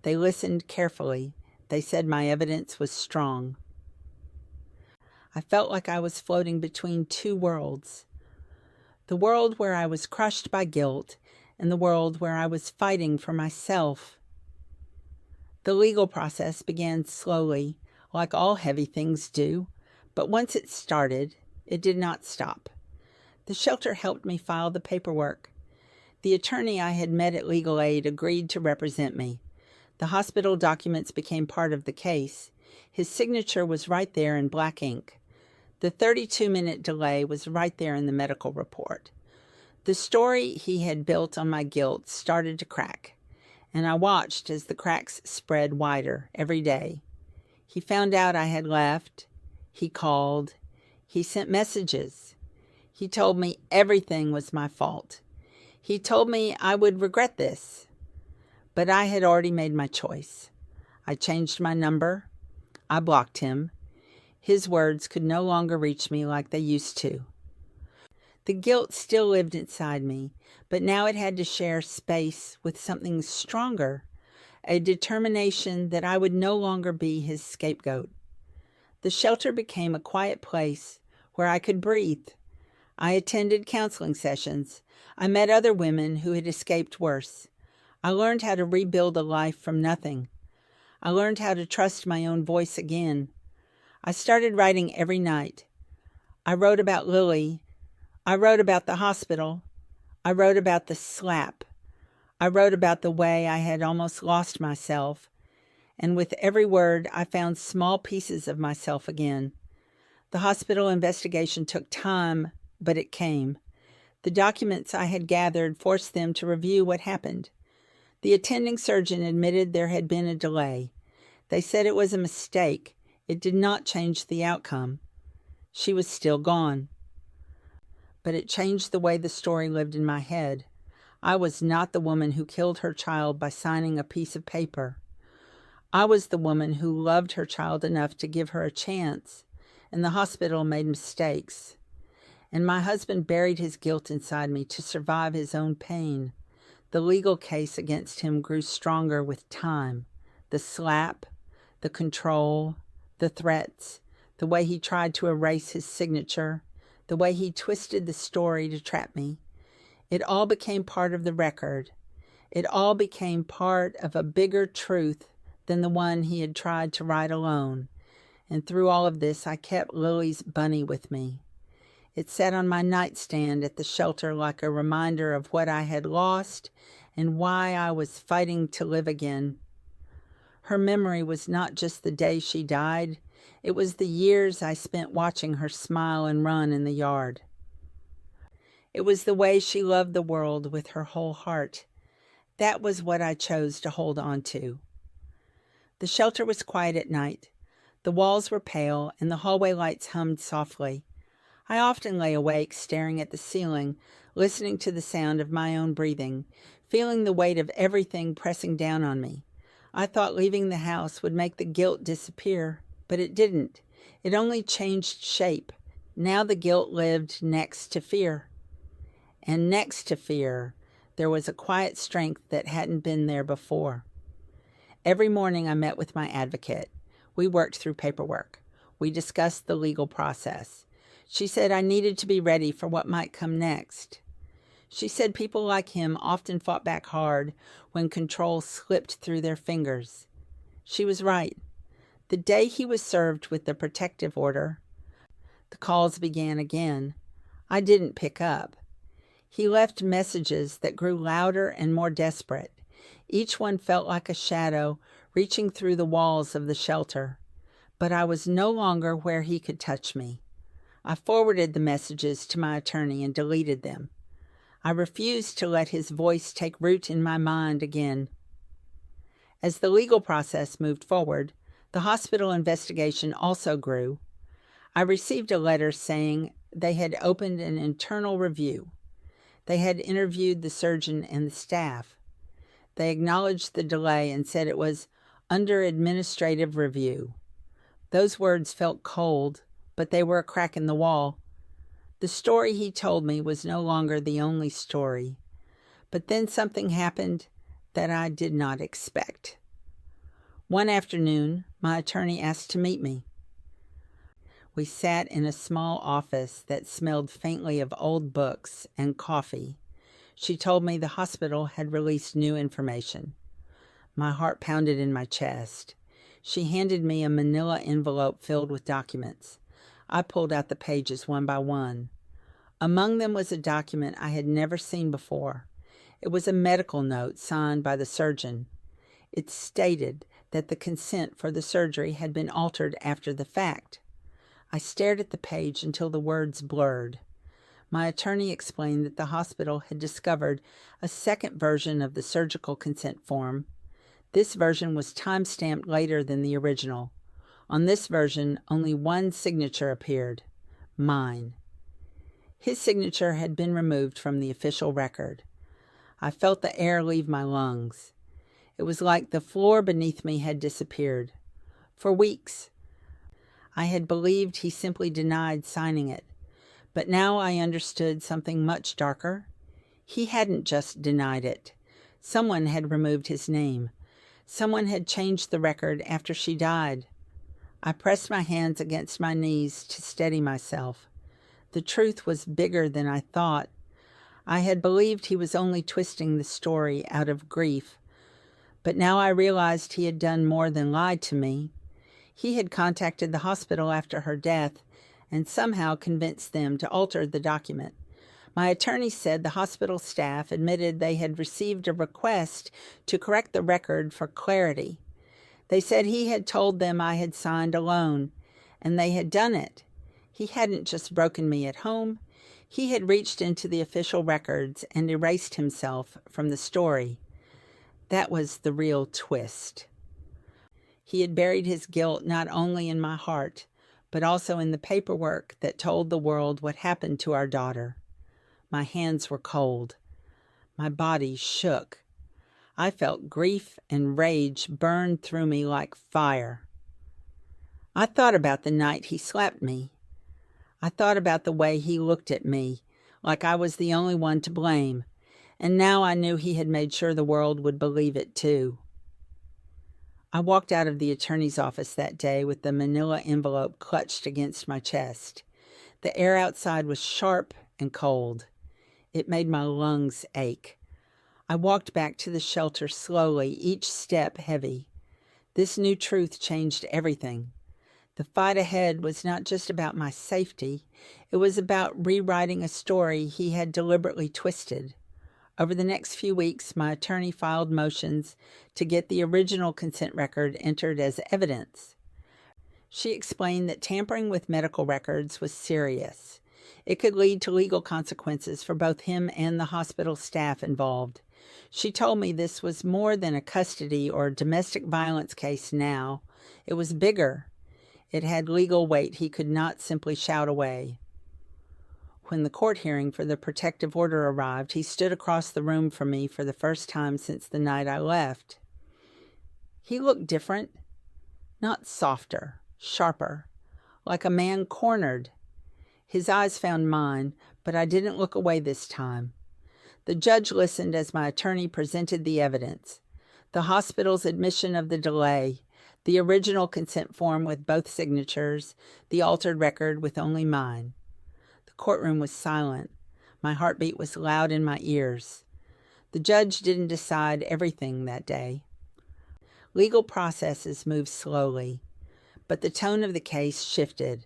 They listened carefully. They said my evidence was strong. I felt like I was floating between two worlds. The world where I was crushed by guilt and the world where I was fighting for myself. The legal process began slowly, like all heavy things do, but once it started, it did not stop. The shelter helped me file the paperwork. The attorney I had met at Legal Aid agreed to represent me. The hospital documents became part of the case. His signature was right there in black ink. The 32-minute delay was right there in the medical report. The story he had built on my guilt started to crack, and I watched as the cracks spread wider every day. He found out I had left. He called. He sent messages. He told me everything was my fault. He told me I would regret this. But I had already made my choice. I changed my number. I blocked him. His words could no longer reach me like they used to. The guilt still lived inside me, but now it had to share space with something stronger, a determination that I would no longer be his scapegoat. The shelter became a quiet place where I could breathe. I attended counseling sessions. I met other women who had escaped worse. I learned how to rebuild a life from nothing. I learned how to trust my own voice again. I started writing every night. I wrote about Lily. I wrote about the hospital. I wrote about the slap. I wrote about the way I had almost lost myself. And with every word, I found small pieces of myself again. The hospital investigation took time, but it came. The documents I had gathered forced them to review what happened. The attending surgeon admitted there had been a delay. They said it was a mistake. It did not change the outcome. She was still gone. But it changed the way the story lived in my head. I was not the woman who killed her child by signing a piece of paper. I was the woman who loved her child enough to give her a chance, and the hospital made mistakes. And my husband buried his guilt inside me to survive his own pain. The legal case against him grew stronger with time. The slap, the control, the threats, the way he tried to erase his signature, the way he twisted the story to trap me. It all became part of the record. It all became part of a bigger truth than the one he had tried to write alone. And through all of this, I kept Lily's bunny with me. It sat on my nightstand at the shelter like a reminder of what I had lost and why I was fighting to live again. Her memory was not just the day she died. It was the years I spent watching her smile and run in the yard. It was the way she loved the world with her whole heart. That was what I chose to hold on to. The shelter was quiet at night. The walls were pale and the hallway lights hummed softly. I often lay awake, staring at the ceiling, listening to the sound of my own breathing, feeling the weight of everything pressing down on me. I thought leaving the house would make the guilt disappear, but it didn't. It only changed shape. Now the guilt lived next to fear. And next to fear, there was a quiet strength that hadn't been there before. Every morning I met with my advocate. We worked through paperwork. We discussed the legal process. She said I needed to be ready for what might come next. She said people like him often fought back hard when control slipped through their fingers. She was right. The day he was served with the protective order, the calls began again. I didn't pick up. He left messages that grew louder and more desperate. Each one felt like a shadow reaching through the walls of the shelter. But I was no longer where he could touch me. I forwarded the messages to my attorney and deleted them. I refused to let his voice take root in my mind again. As the legal process moved forward, the hospital investigation also grew. I received a letter saying they had opened an internal review. They had interviewed the surgeon and the staff. They acknowledged the delay and said it was under administrative review. Those words felt cold, but they were a crack in the wall. The story he told me was no longer the only story. But then something happened that I did not expect. One afternoon, my attorney asked to meet me. We sat in a small office that smelled faintly of old books and coffee. She told me the hospital had released new information. My heart pounded in my chest. She handed me a manila envelope filled with documents. I pulled out the pages one by one. Among them was a document I had never seen before. It was a medical note signed by the surgeon. It stated that the consent for the surgery had been altered after the fact. I stared at the page until the words blurred. My attorney explained that the hospital had discovered a second version of the surgical consent form. This version was time-stamped later than the original. On this version, only one signature appeared: mine. His signature had been removed from the official record. I felt the air leave my lungs. It was like the floor beneath me had disappeared. For weeks, I had believed he simply denied signing it. But now I understood something much darker. He hadn't just denied it. Someone had removed his name. Someone had changed the record after she died. I pressed my hands against my knees to steady myself. The truth was bigger than I thought. I had believed he was only twisting the story out of grief. But now I realized he had done more than lied to me. He had contacted the hospital after her death and somehow convinced them to alter the document. My attorney said the hospital staff admitted they had received a request to correct the record for clarity. They said he had told them I had signed alone, and they had done it. He hadn't just broken me at home. He had reached into the official records and erased himself from the story. That was the real twist. He had buried his guilt not only in my heart, but also in the paperwork that told the world what happened to our daughter. My hands were cold. My body shook. I felt grief and rage burn through me like fire. I thought about the night he slapped me. I thought about the way he looked at me, like I was the only one to blame, and now I knew he had made sure the world would believe it too. I walked out of the attorney's office that day with the manila envelope clutched against my chest. The air outside was sharp and cold. It made my lungs ache. I walked back to the shelter slowly, each step heavy. This new truth changed everything. The fight ahead was not just about my safety. It was about rewriting a story he had deliberately twisted. Over the next few weeks, my attorney filed motions to get the original consent record entered as evidence. She explained that tampering with medical records was serious. It could lead to legal consequences for both him and the hospital staff involved. She told me this was more than a custody or domestic violence case now. It was bigger. It had legal weight he could not simply shout away. When the court hearing for the protective order arrived, he stood across the room from me for the first time since the night I left. He looked different, not softer, sharper, like a man cornered. His eyes found mine, but I didn't look away this time. The judge listened as my attorney presented the evidence: the hospital's admission of the delay, the original consent form with both signatures, the altered record with only mine. The courtroom was silent. My heartbeat was loud in my ears. The judge didn't decide everything that day. Legal processes moved slowly, but the tone of the case shifted.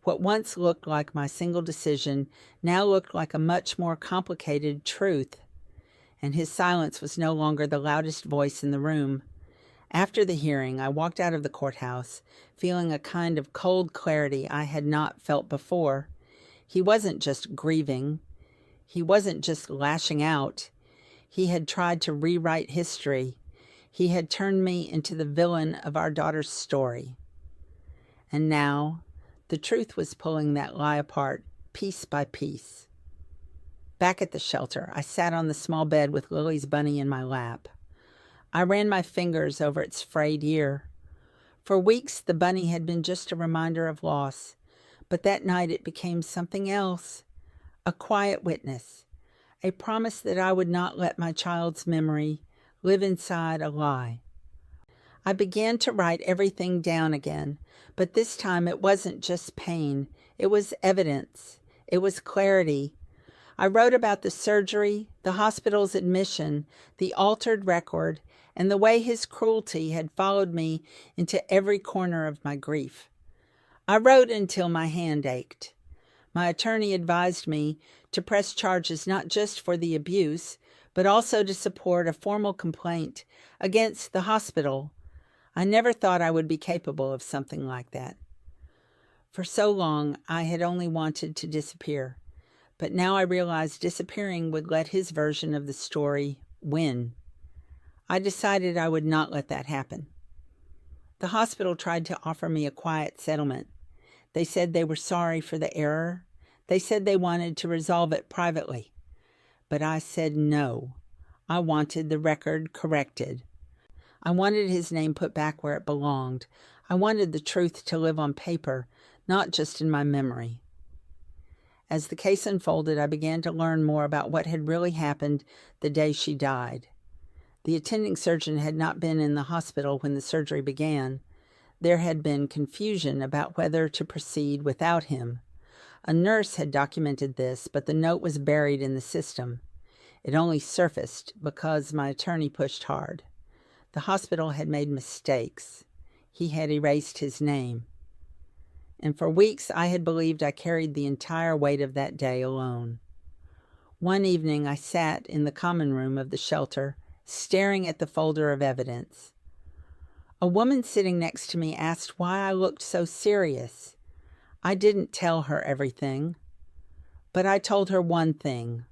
What once looked like my single decision now looked like a much more complicated truth, and his silence was no longer the loudest voice in the room. After the hearing, I walked out of the courthouse, feeling a kind of cold clarity I had not felt before. He wasn't just grieving. He wasn't just lashing out. He had tried to rewrite history. He had turned me into the villain of our daughter's story. And now, the truth was pulling that lie apart, piece by piece. Back at the shelter, I sat on the small bed with Lily's bunny in my lap. I ran my fingers over its frayed ear. For weeks, the bunny had been just a reminder of loss, but that night it became something else, a quiet witness, a promise that I would not let my child's memory live inside a lie. I began to write everything down again, but this time it wasn't just pain. It was evidence. It was clarity. I wrote about the surgery, the hospital's admission, the altered record, and the way his cruelty had followed me into every corner of my grief. I wrote until my hand ached. My attorney advised me to press charges not just for the abuse, but also to support a formal complaint against the hospital. I never thought I would be capable of something like that. For so long, I had only wanted to disappear, but now I realized disappearing would let his version of the story win. I decided I would not let that happen. The hospital tried to offer me a quiet settlement. They said they were sorry for the error. They said they wanted to resolve it privately. But I said no. I wanted the record corrected. I wanted his name put back where it belonged. I wanted the truth to live on paper, not just in my memory. As the case unfolded, I began to learn more about what had really happened the day she died. The attending surgeon had not been in the hospital when the surgery began. There had been confusion about whether to proceed without him. A nurse had documented this, but the note was buried in the system. It only surfaced because my attorney pushed hard. The hospital had made mistakes. He had erased his name. And for weeks I had believed I carried the entire weight of that day alone. One evening I sat in the common room of the shelter, staring at the folder of evidence. A woman sitting next to me asked why I looked so serious. I didn't tell her everything, but I told her one thing.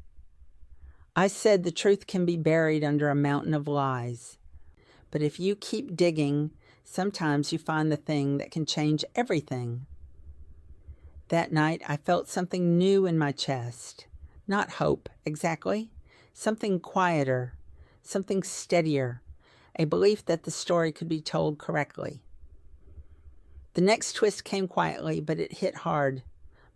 I said the truth can be buried under a mountain of lies. But if you keep digging, sometimes you find the thing that can change everything. That night, I felt something new in my chest. Not hope, exactly. Something quieter, something steadier, a belief that the story could be told correctly. The next twist came quietly, but it hit hard.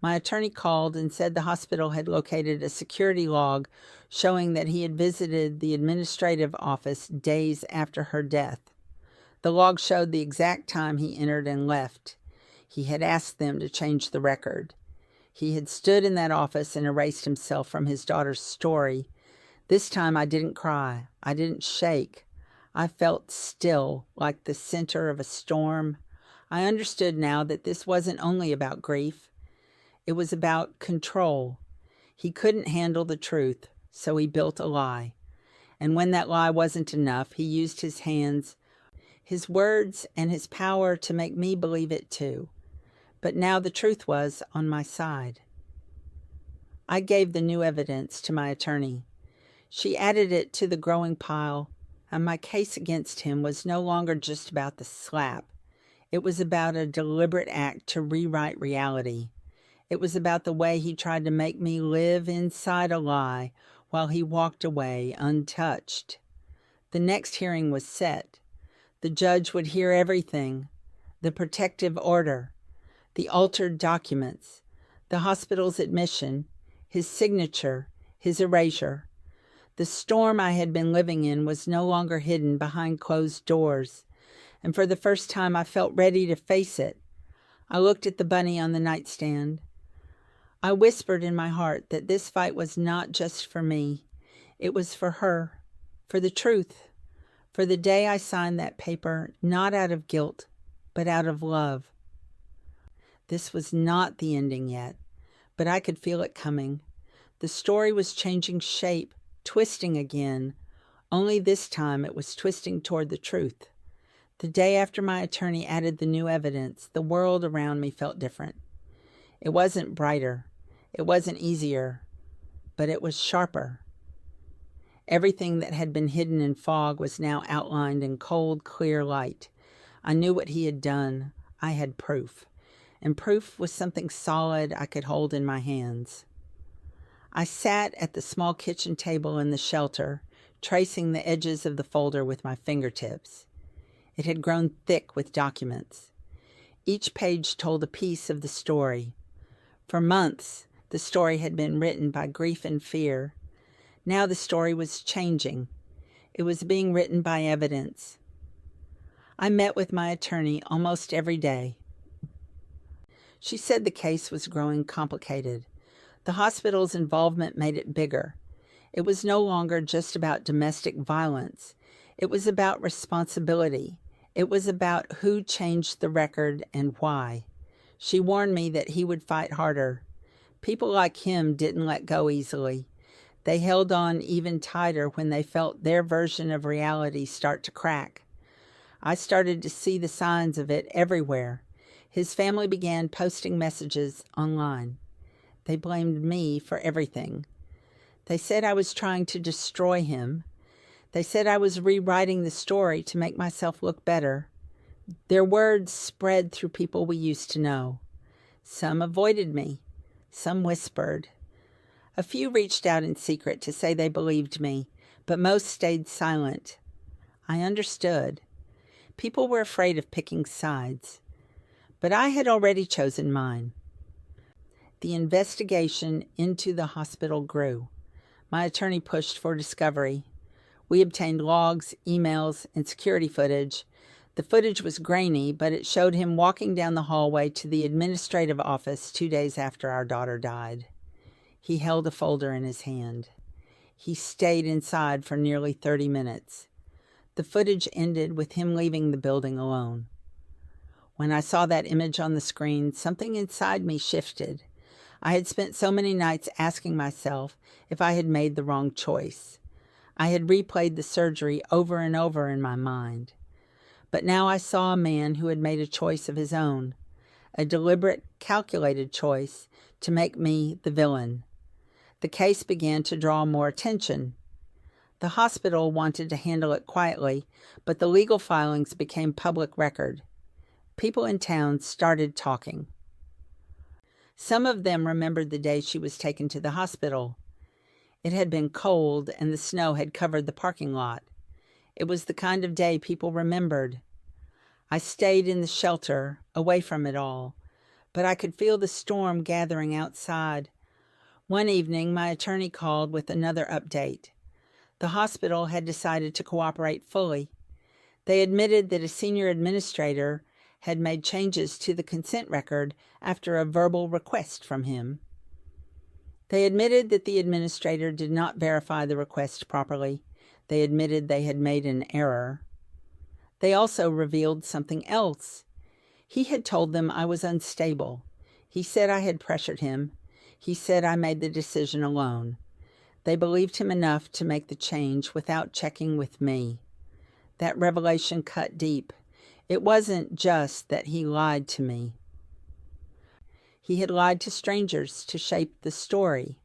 My attorney called and said the hospital had located a security log showing that he had visited the administrative office days after her death. The log showed the exact time he entered and left. He had asked them to change the record. He had stood in that office and erased himself from his daughter's story. This time I didn't cry. I didn't shake. I felt still, like the center of a storm. I understood now that this wasn't only about grief. It was about control. He couldn't handle the truth, so he built a lie. And when that lie wasn't enough, he used his hands, his words, and his power to make me believe it too. But now the truth was on my side. I gave the new evidence to my attorney. She added it to the growing pile, and my case against him was no longer just about the slap. It was about a deliberate act to rewrite reality. It was about the way he tried to make me live inside a lie while he walked away untouched. The next hearing was set. The judge would hear everything: the protective order, the altered documents, the hospital's admission, his signature, his erasure. The storm I had been living in was no longer hidden behind closed doors, and for the first time I felt ready to face it. I looked at the bunny on the nightstand. I whispered in my heart that this fight was not just for me. It was for her, for the truth, for the day I signed that paper, not out of guilt, but out of love. This was not the ending yet, but I could feel it coming. The story was changing shape, twisting again, only this time it was twisting toward the truth. The day after my attorney added the new evidence, the world around me felt different. It wasn't brighter, it wasn't easier, but it was sharper. Everything that had been hidden in fog was now outlined in cold, clear light. I knew what he had done. I had proof. And proof was something solid I could hold in my hands. I sat at the small kitchen table in the shelter, tracing the edges of the folder with my fingertips. It had grown thick with documents. Each page told a piece of the story. For months, the story had been written by grief and fear. Now the story was changing. It was being written by evidence. I met with my attorney almost every day. She said the case was growing complicated. The hospital's involvement made it bigger. It was no longer just about domestic violence. It was about responsibility. It was about who changed the record and why. She warned me that he would fight harder. People like him didn't let go easily. They held on even tighter when they felt their version of reality start to crack. I started to see the signs of it everywhere. His family began posting messages online. They blamed me for everything. They said I was trying to destroy him. They said I was rewriting the story to make myself look better. Their words spread through people we used to know. Some avoided me. Some whispered. A few reached out in secret to say they believed me, but most stayed silent. I understood. People were afraid of picking sides. But I had already chosen mine. The investigation into the hospital grew. My attorney pushed for discovery. We obtained logs, emails, and security footage. The footage was grainy, but it showed him walking down the hallway to the administrative office 2 days after our daughter died. He held a folder in his hand. He stayed inside for nearly 30 minutes. The footage ended with him leaving the building alone. When I saw that image on the screen, something inside me shifted. I had spent so many nights asking myself if I had made the wrong choice. I had replayed the surgery over and over in my mind. But now I saw a man who had made a choice of his own, a deliberate, calculated choice to make me the villain. The case began to draw more attention. The hospital wanted to handle it quietly, but the legal filings became public record. People in town started talking. Some of them remembered the day she was taken to the hospital. It had been cold and the snow had covered the parking lot. It was the kind of day people remembered. I stayed in the shelter, away from it all, but I could feel the storm gathering outside. One evening, my attorney called with another update. The hospital had decided to cooperate fully. They admitted that a senior administrator had made changes to the consent record after a verbal request from him. They admitted that the administrator did not verify the request properly. They admitted they had made an error. They also revealed something else. He had told them I was unstable. He said I had pressured him. He said I made the decision alone. They believed him enough to make the change without checking with me. That revelation cut deep. It wasn't just that he lied to me. He had lied to strangers to shape the story.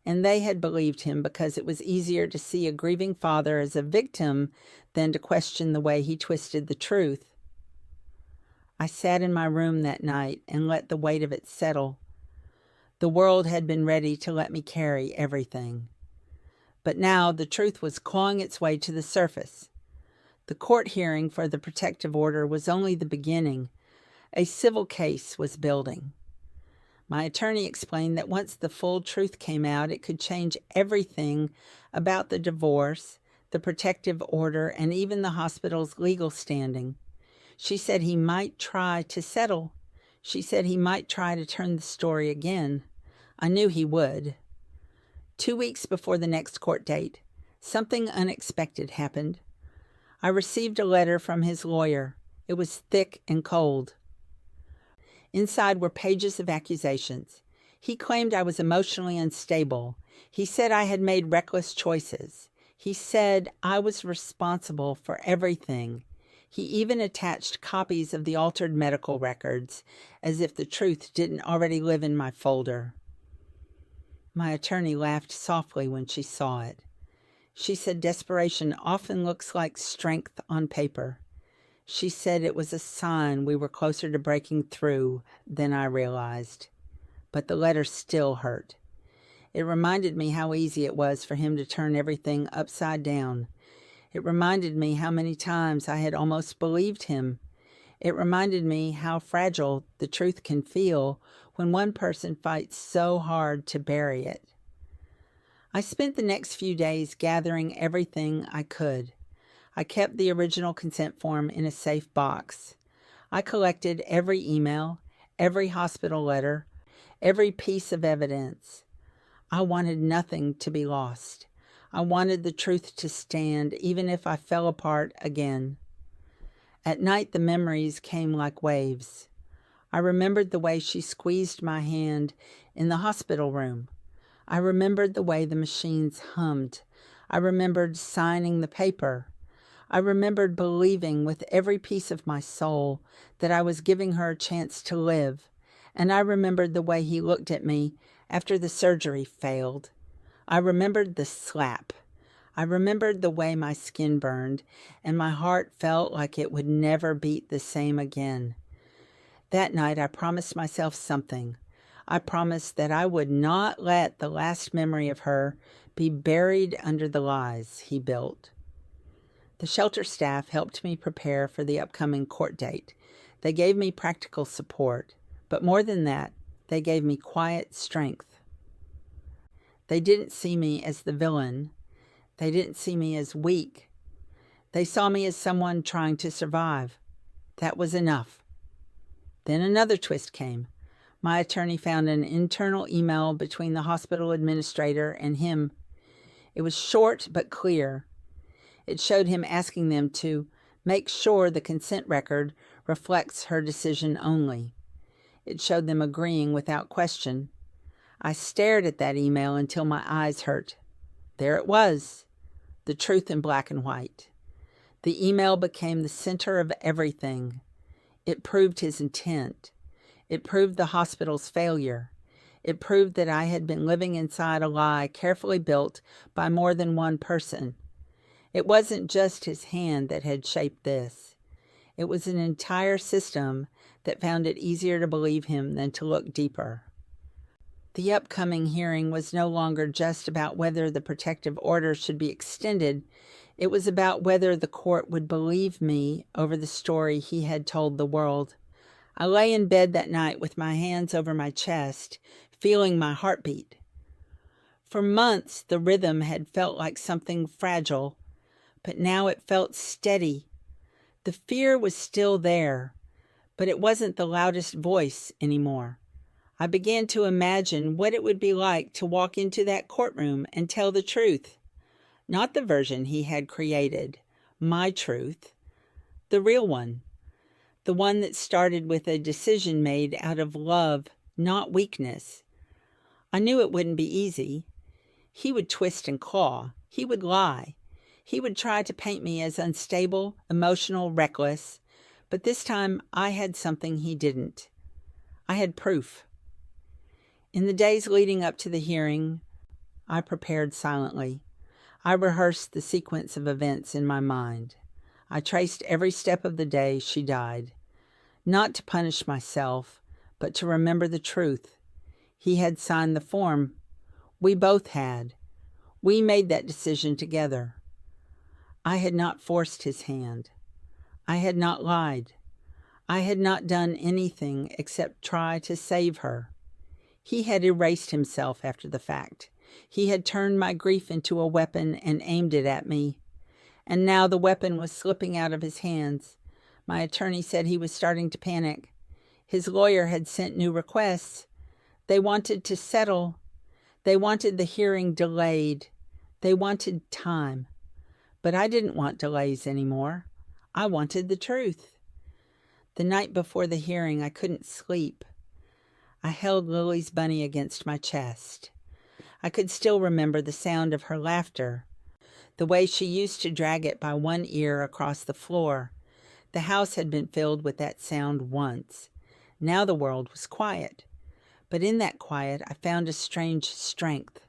And they had believed him because it was easier to see a grieving father as a victim than to question the way he twisted the truth. I sat in my room that night and let the weight of it settle. The world had been ready to let me carry everything. But now the truth was clawing its way to the surface. The court hearing for the protective order was only the beginning. A civil case was building. My attorney explained that once the full truth came out, it could change everything about the divorce, the protective order, and even the hospital's legal standing. She said he might try to settle. She said he might try to turn the story again. I knew he would. 2 weeks before the next court date, something unexpected happened. I received a letter from his lawyer. It was thick and cold. Inside were pages of accusations. He claimed I was emotionally unstable. He said I had made reckless choices. He said I was responsible for everything. He even attached copies of the altered medical records, as if the truth didn't already live in my folder. My attorney laughed softly when she saw it. She said desperation often looks like strength on paper. She said it was a sign we were closer to breaking through than I realized. But the letter still hurt. It reminded me how easy it was for him to turn everything upside down. It reminded me how many times I had almost believed him. It reminded me how fragile the truth can feel when one person fights so hard to bury it. I spent the next few days gathering everything I could. I kept the original consent form in a safe box. I collected every email, every hospital letter, every piece of evidence. I wanted nothing to be lost. I wanted the truth to stand, even if I fell apart again. At night, the memories came like waves. I remembered the way she squeezed my hand in the hospital room. I remembered the way the machines hummed. I remembered signing the paper. I remembered believing with every piece of my soul that I was giving her a chance to live. And I remembered the way he looked at me after the surgery failed. I remembered the slap. I remembered the way my skin burned, and my heart felt like it would never beat the same again. That night I promised myself something. I promised that I would not let the last memory of her be buried under the lies he built. The shelter staff helped me prepare for the upcoming court date. They gave me practical support, but more than that, they gave me quiet strength. They didn't see me as the villain. They didn't see me as weak. They saw me as someone trying to survive. That was enough. Then another twist came. My attorney found an internal email between the hospital administrator and him. It was short but clear. It showed him asking them to make sure the consent record reflects her decision only. It showed them agreeing without question. I stared at that email until my eyes hurt. There it was, the truth in black and white. The email became the center of everything. It proved his intent. It proved the hospital's failure. It proved that I had been living inside a lie carefully built by more than one person. It wasn't just his hand that had shaped this. It was an entire system that found it easier to believe him than to look deeper. The upcoming hearing was no longer just about whether the protective order should be extended. It was about whether the court would believe me over the story he had told the world. I lay in bed that night with my hands over my chest, feeling my heartbeat. For months, the rhythm had felt like something fragile, but now it felt steady. The fear was still there, but it wasn't the loudest voice anymore. I began to imagine what it would be like to walk into that courtroom and tell the truth. Not the version he had created, my truth, the real one. The one that started with a decision made out of love, not weakness. I knew it wouldn't be easy. He would twist and claw. He would lie. He would try to paint me as unstable, emotional, reckless. But this time I had something he didn't. I had proof. In the days leading up to the hearing, I prepared silently. I rehearsed the sequence of events in my mind. I traced every step of the day she died, not to punish myself, but to remember the truth. He had signed the form. We both had. We made that decision together. I had not forced his hand. I had not lied. I had not done anything except try to save her. He had erased himself after the fact. He had turned my grief into a weapon and aimed it at me. And now the weapon was slipping out of his hands. My attorney said he was starting to panic. His lawyer had sent new requests. They wanted to settle. They wanted the hearing delayed. They wanted time. But I didn't want delays anymore. I wanted the truth. The night before the hearing, I couldn't sleep. I held Lily's bunny against my chest. I could still remember the sound of her laughter, the way she used to drag it by one ear across the floor. The house had been filled with that sound once. Now the world was quiet. But in that quiet, I found a strange strength.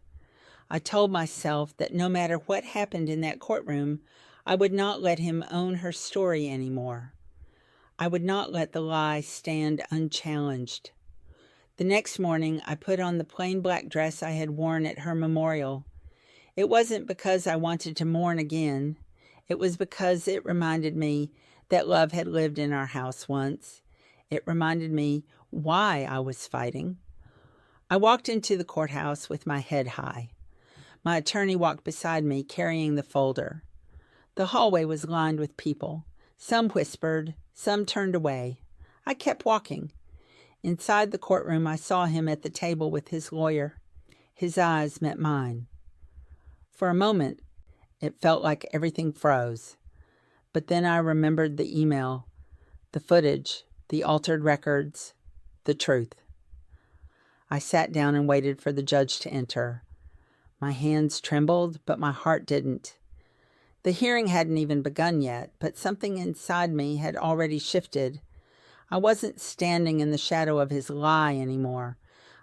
I told myself that no matter what happened in that courtroom, I would not let him own her story anymore. I would not let the lie stand unchallenged. The next morning, I put on the plain black dress I had worn at her memorial. It wasn't because I wanted to mourn again. It was because it reminded me that love had lived in our house once. It reminded me why I was fighting. I walked into the courthouse with my head high. My attorney walked beside me, carrying the folder. The hallway was lined with people. Some whispered, some turned away. I kept walking. Inside the courtroom, I saw him at the table with his lawyer. His eyes met mine. For a moment, it felt like everything froze. But then I remembered the email, the footage, the altered records, the truth. I sat down and waited for the judge to enter. My hands trembled, but my heart didn't. The hearing hadn't even begun yet, but something inside me had already shifted. I wasn't standing in the shadow of his lie anymore.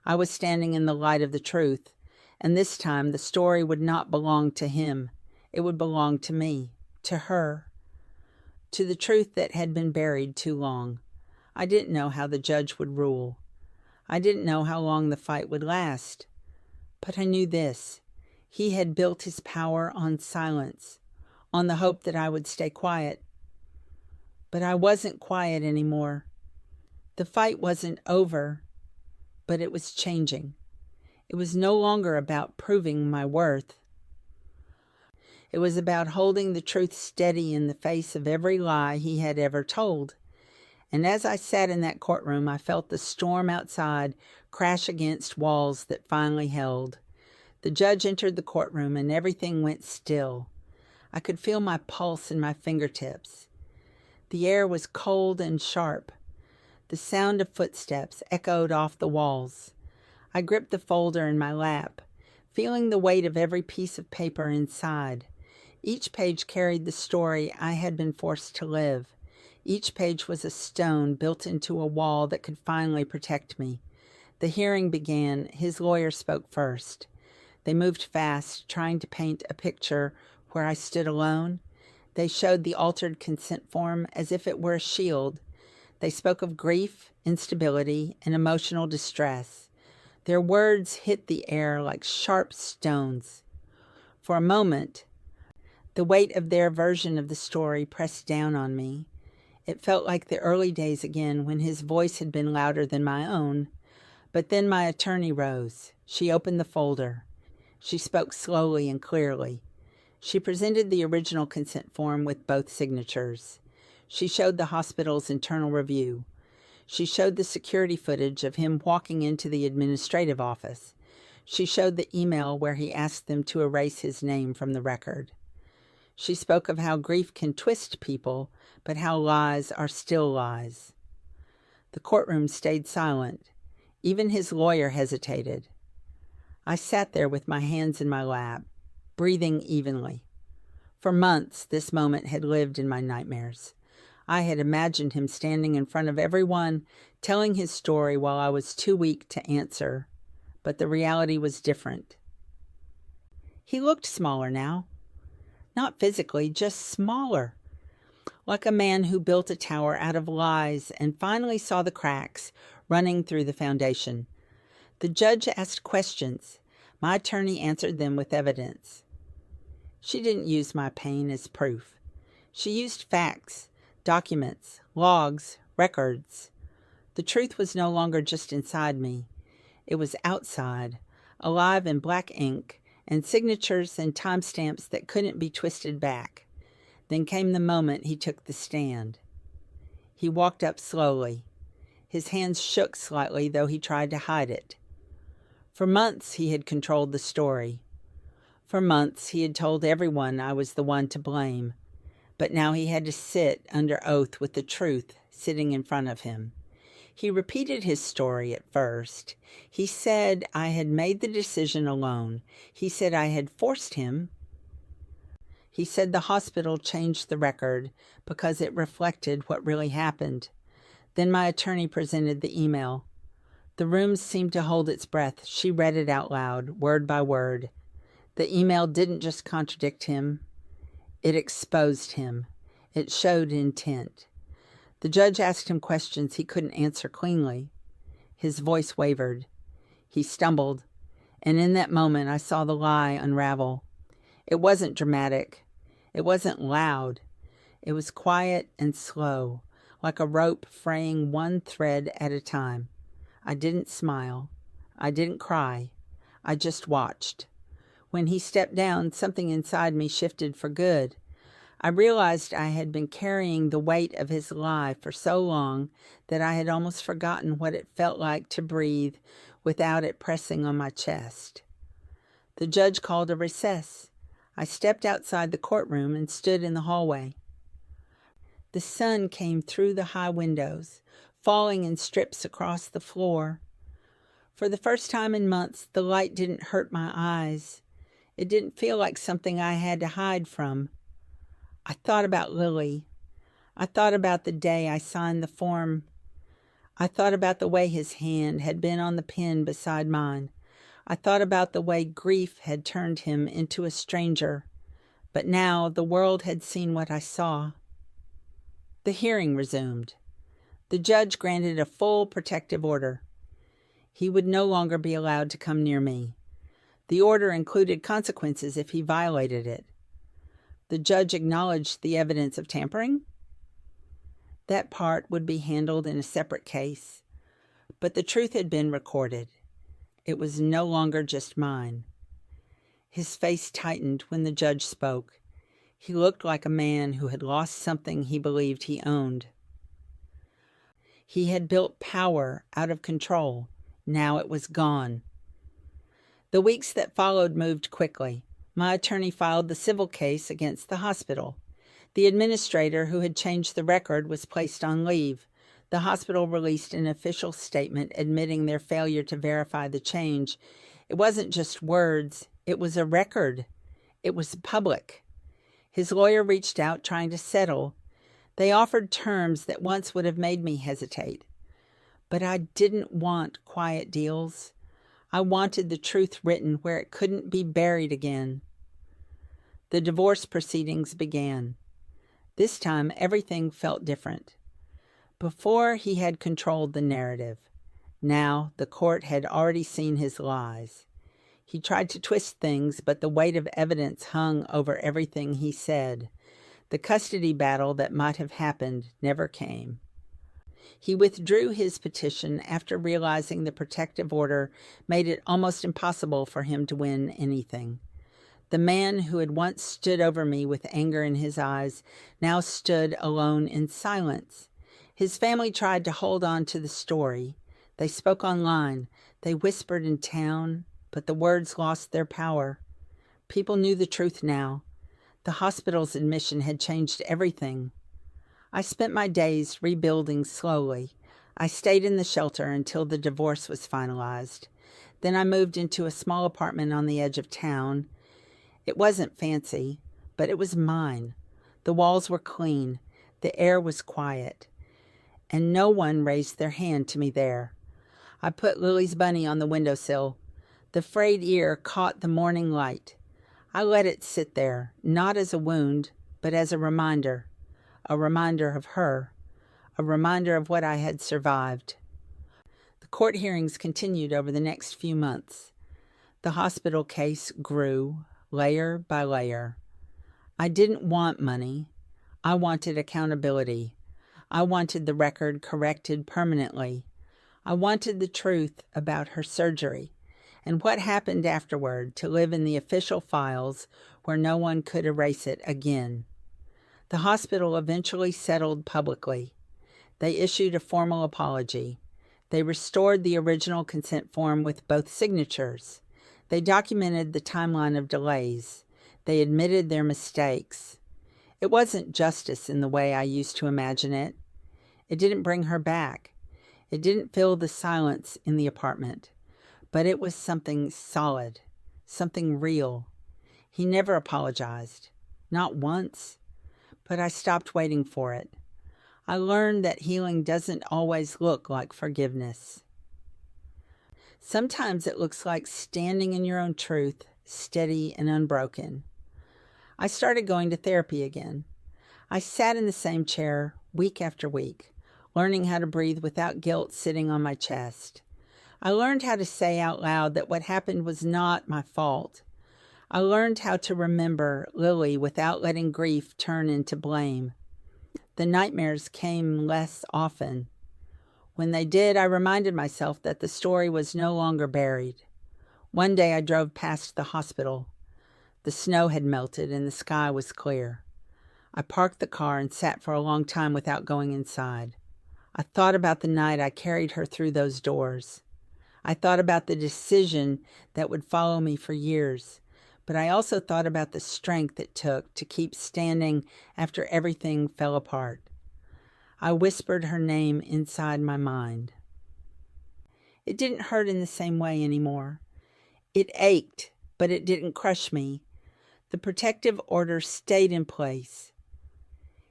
I was standing in the light of the truth, and this time the story would not belong to him. It would belong to me, to her, to the truth that had been buried too long. I didn't know how the judge would rule. I didn't know how long the fight would last. But I knew this. He had built his power on silence, on the hope that I would stay quiet. But I wasn't quiet anymore. The fight wasn't over, but it was changing. It was no longer about proving my worth. It was about holding the truth steady in the face of every lie he had ever told. And as I sat in that courtroom, I felt the storm outside crash against walls that finally held. The judge entered the courtroom and everything went still. I could feel my pulse in my fingertips. The air was cold and sharp. The sound of footsteps echoed off the walls. I gripped the folder in my lap, feeling the weight of every piece of paper inside. Each page carried the story I had been forced to live. Each page was a stone built into a wall that could finally protect me. The hearing began. His lawyer spoke first. They moved fast, trying to paint a picture where I stood alone. They showed the altered consent form as if it were a shield. They spoke of grief, instability, and emotional distress. Their words hit the air like sharp stones. For a moment, the weight of their version of the story pressed down on me. It felt like the early days again when his voice had been louder than my own. But then my attorney rose. She opened the folder. She spoke slowly and clearly. She presented the original consent form with both signatures. She showed the hospital's internal review. She showed the security footage of him walking into the administrative office. She showed the email where he asked them to erase his name from the record. She spoke of how grief can twist people, but how lies are still lies. The courtroom stayed silent. Even his lawyer hesitated. I sat there with my hands in my lap, breathing evenly. For months, this moment had lived in my nightmares. I had imagined him standing in front of everyone, telling his story while I was too weak to answer. But the reality was different. He looked smaller now. Not physically, just smaller. Like a man who built a tower out of lies and finally saw the cracks running through the foundation. The judge asked questions. My attorney answered them with evidence. She didn't use my pain as proof. She used facts, documents, logs, records. The truth was no longer just inside me. It was outside, alive in black ink, and signatures and timestamps that couldn't be twisted back. Then came the moment he took the stand. He walked up slowly. His hands shook slightly, though he tried to hide it. For months he had controlled the story. For months he had told everyone I was the one to blame. But now he had to sit under oath with the truth sitting in front of him. He repeated his story at first. He said I had made the decision alone. He said I had forced him. He said the hospital changed the record because it reflected what really happened. Then my attorney presented the email. The room seemed to hold its breath. She read it out loud, word by word. The email didn't just contradict him. It exposed him. It showed intent. The judge asked him questions he couldn't answer cleanly. His voice wavered. He stumbled, and in that moment I saw the lie unravel. It wasn't dramatic. It wasn't loud. It was quiet and slow, like a rope fraying one thread at a time. I didn't smile. I didn't cry. I just watched. When he stepped down, something inside me shifted for good. I realized I had been carrying the weight of his lie for so long that I had almost forgotten what it felt like to breathe without it pressing on my chest. The judge called a recess. I stepped outside the courtroom and stood in the hallway. The sun came through the high windows, falling in strips across the floor. For the first time in months, the light didn't hurt my eyes. It didn't feel like something I had to hide from. I thought about Lily. I thought about the day I signed the form. I thought about the way his hand had been on the pen beside mine. I thought about the way grief had turned him into a stranger. But now the world had seen what I saw. The hearing resumed. The judge granted a full protective order. He would no longer be allowed to come near me. The order included consequences if he violated it. The judge acknowledged the evidence of tampering. That part would be handled in a separate case. But the truth had been recorded. It was no longer just mine. His face tightened when the judge spoke. He looked like a man who had lost something he believed he owned. He had built power out of control. Now it was gone. The weeks that followed moved quickly. My attorney filed the civil case against the hospital. The administrator who had changed the record was placed on leave. The hospital released an official statement admitting their failure to verify the change. It wasn't just words. It was a record. It was public. His lawyer reached out trying to settle. They offered terms that once would have made me hesitate. But I didn't want quiet deals. I wanted the truth written where it couldn't be buried again. The divorce proceedings began. This time, everything felt different. Before, he had controlled the narrative. Now, the court had already seen his lies. He tried to twist things, but the weight of evidence hung over everything he said. The custody battle that might have happened never came. He withdrew his petition after realizing the protective order made it almost impossible for him to win anything. The man who had once stood over me with anger in his eyes now stood alone in silence. His family tried to hold on to the story. They spoke online. They whispered in town, but the words lost their power. People knew the truth now. The hospital's admission had changed everything. I spent my days rebuilding slowly. I stayed in the shelter until the divorce was finalized. Then I moved into a small apartment on the edge of town. It wasn't fancy, but it was mine. The walls were clean. The air was quiet. And no one raised their hand to me there. I put Lily's bunny on the windowsill. The frayed ear caught the morning light. I let it sit there, not as a wound, but as a reminder of her, a reminder of what I had survived. The court hearings continued over the next few months. The hospital case grew, layer by layer. I didn't want money. I wanted accountability. I wanted the record corrected permanently. I wanted the truth about her surgery and what happened afterward, to live in the official files where no one could erase it again. The hospital eventually settled publicly. They issued a formal apology. They restored the original consent form with both signatures. They documented the timeline of delays. They admitted their mistakes. It wasn't justice in the way I used to imagine it. It didn't bring her back. It didn't fill the silence in the apartment. But it was something solid, something real. He never apologized. Not once. But I stopped waiting for it. I learned that healing doesn't always look like forgiveness. Sometimes it looks like standing in your own truth, steady and unbroken. I started going to therapy again. I sat in the same chair week after week, learning how to breathe without guilt sitting on my chest. I learned how to say out loud that what happened was not my fault. I learned how to remember Lily without letting grief turn into blame. The nightmares came less often. When they did, I reminded myself that the story was no longer buried. One day I drove past the hospital. The snow had melted and the sky was clear. I parked the car and sat for a long time without going inside. I thought about the night I carried her through those doors. I thought about the decision that would follow me for years, but I also thought about the strength it took to keep standing after everything fell apart. I whispered her name inside my mind. It didn't hurt in the same way anymore. It ached, but it didn't crush me. The protective order stayed in place.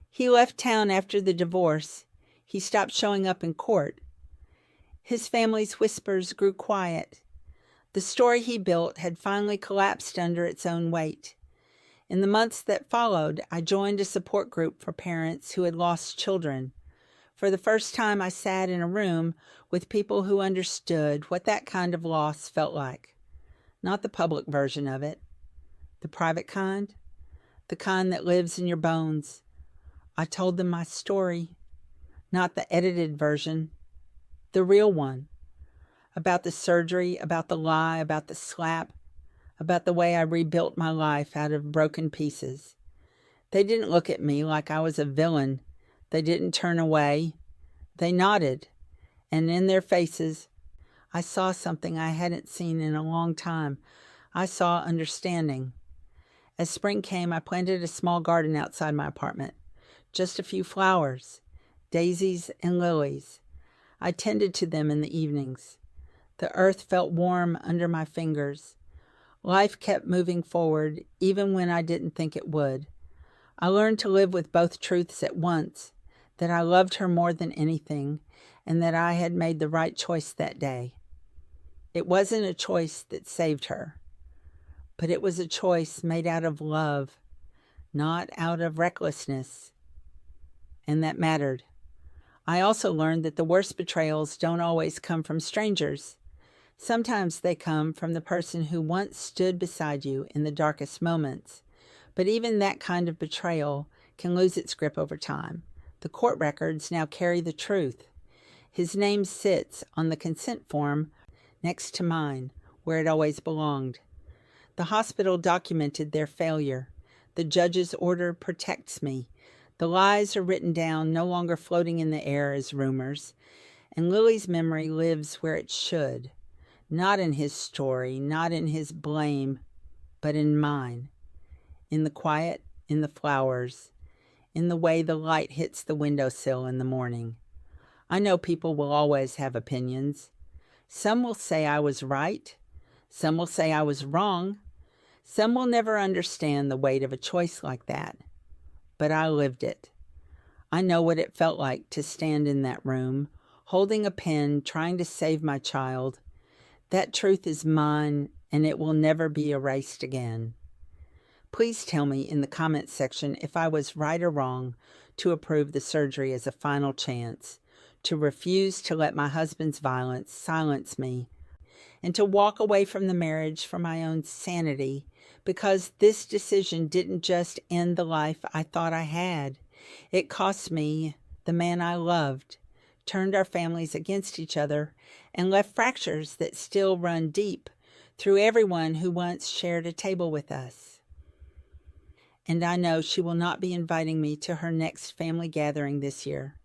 He left town after the divorce. He stopped showing up in court. His family's whispers grew quiet. The story he built had finally collapsed under its own weight. In the months that followed, I joined a support group for parents who had lost children. For the first time, I sat in a room with people who understood what that kind of loss felt like. Not the public version of it. The private kind. The kind that lives in your bones. I told them my story. Not the edited version. The real one. About the surgery, about the lie, about the slap, about the way I rebuilt my life out of broken pieces. They didn't look at me like I was a villain. They didn't turn away. They nodded, and in their faces, I saw something I hadn't seen in a long time. I saw understanding. As spring came, I planted a small garden outside my apartment. Just a few flowers, daisies and lilies. I tended to them in the evenings. The earth felt warm under my fingers. Life kept moving forward, even when I didn't think it would. I learned to live with both truths at once, that I loved her more than anything, and that I had made the right choice that day. It wasn't a choice that saved her, but it was a choice made out of love, not out of recklessness. And that mattered. I also learned that the worst betrayals don't always come from strangers. Sometimes they come from the person who once stood beside you in the darkest moments. But even that kind of betrayal can lose its grip over time. The court records now carry the truth. His name sits on the consent form next to mine, where it always belonged. The hospital documented their failure. The judge's order protects me. The lies are written down, no longer floating in the air as rumors. And Lily's memory lives where it should. Not in his story, not in his blame, but in mine. In the quiet, in the flowers, in the way the light hits the windowsill in the morning. I know people will always have opinions. Some will say I was right. Some will say I was wrong. Some will never understand the weight of a choice like that. But I lived it. I know what it felt like to stand in that room, holding a pen, trying to save my child. That truth is mine, and it will never be erased again. Please tell me in the comments section if I was right or wrong to approve the surgery as a final chance, to refuse to let my husband's violence silence me, and to walk away from the marriage for my own sanity, because this decision didn't just end the life I thought I had. It cost me the man I loved, turned our families against each other, and left fractures that still run deep through everyone who once shared a table with us. And I know she will not be inviting me to her next family gathering this year.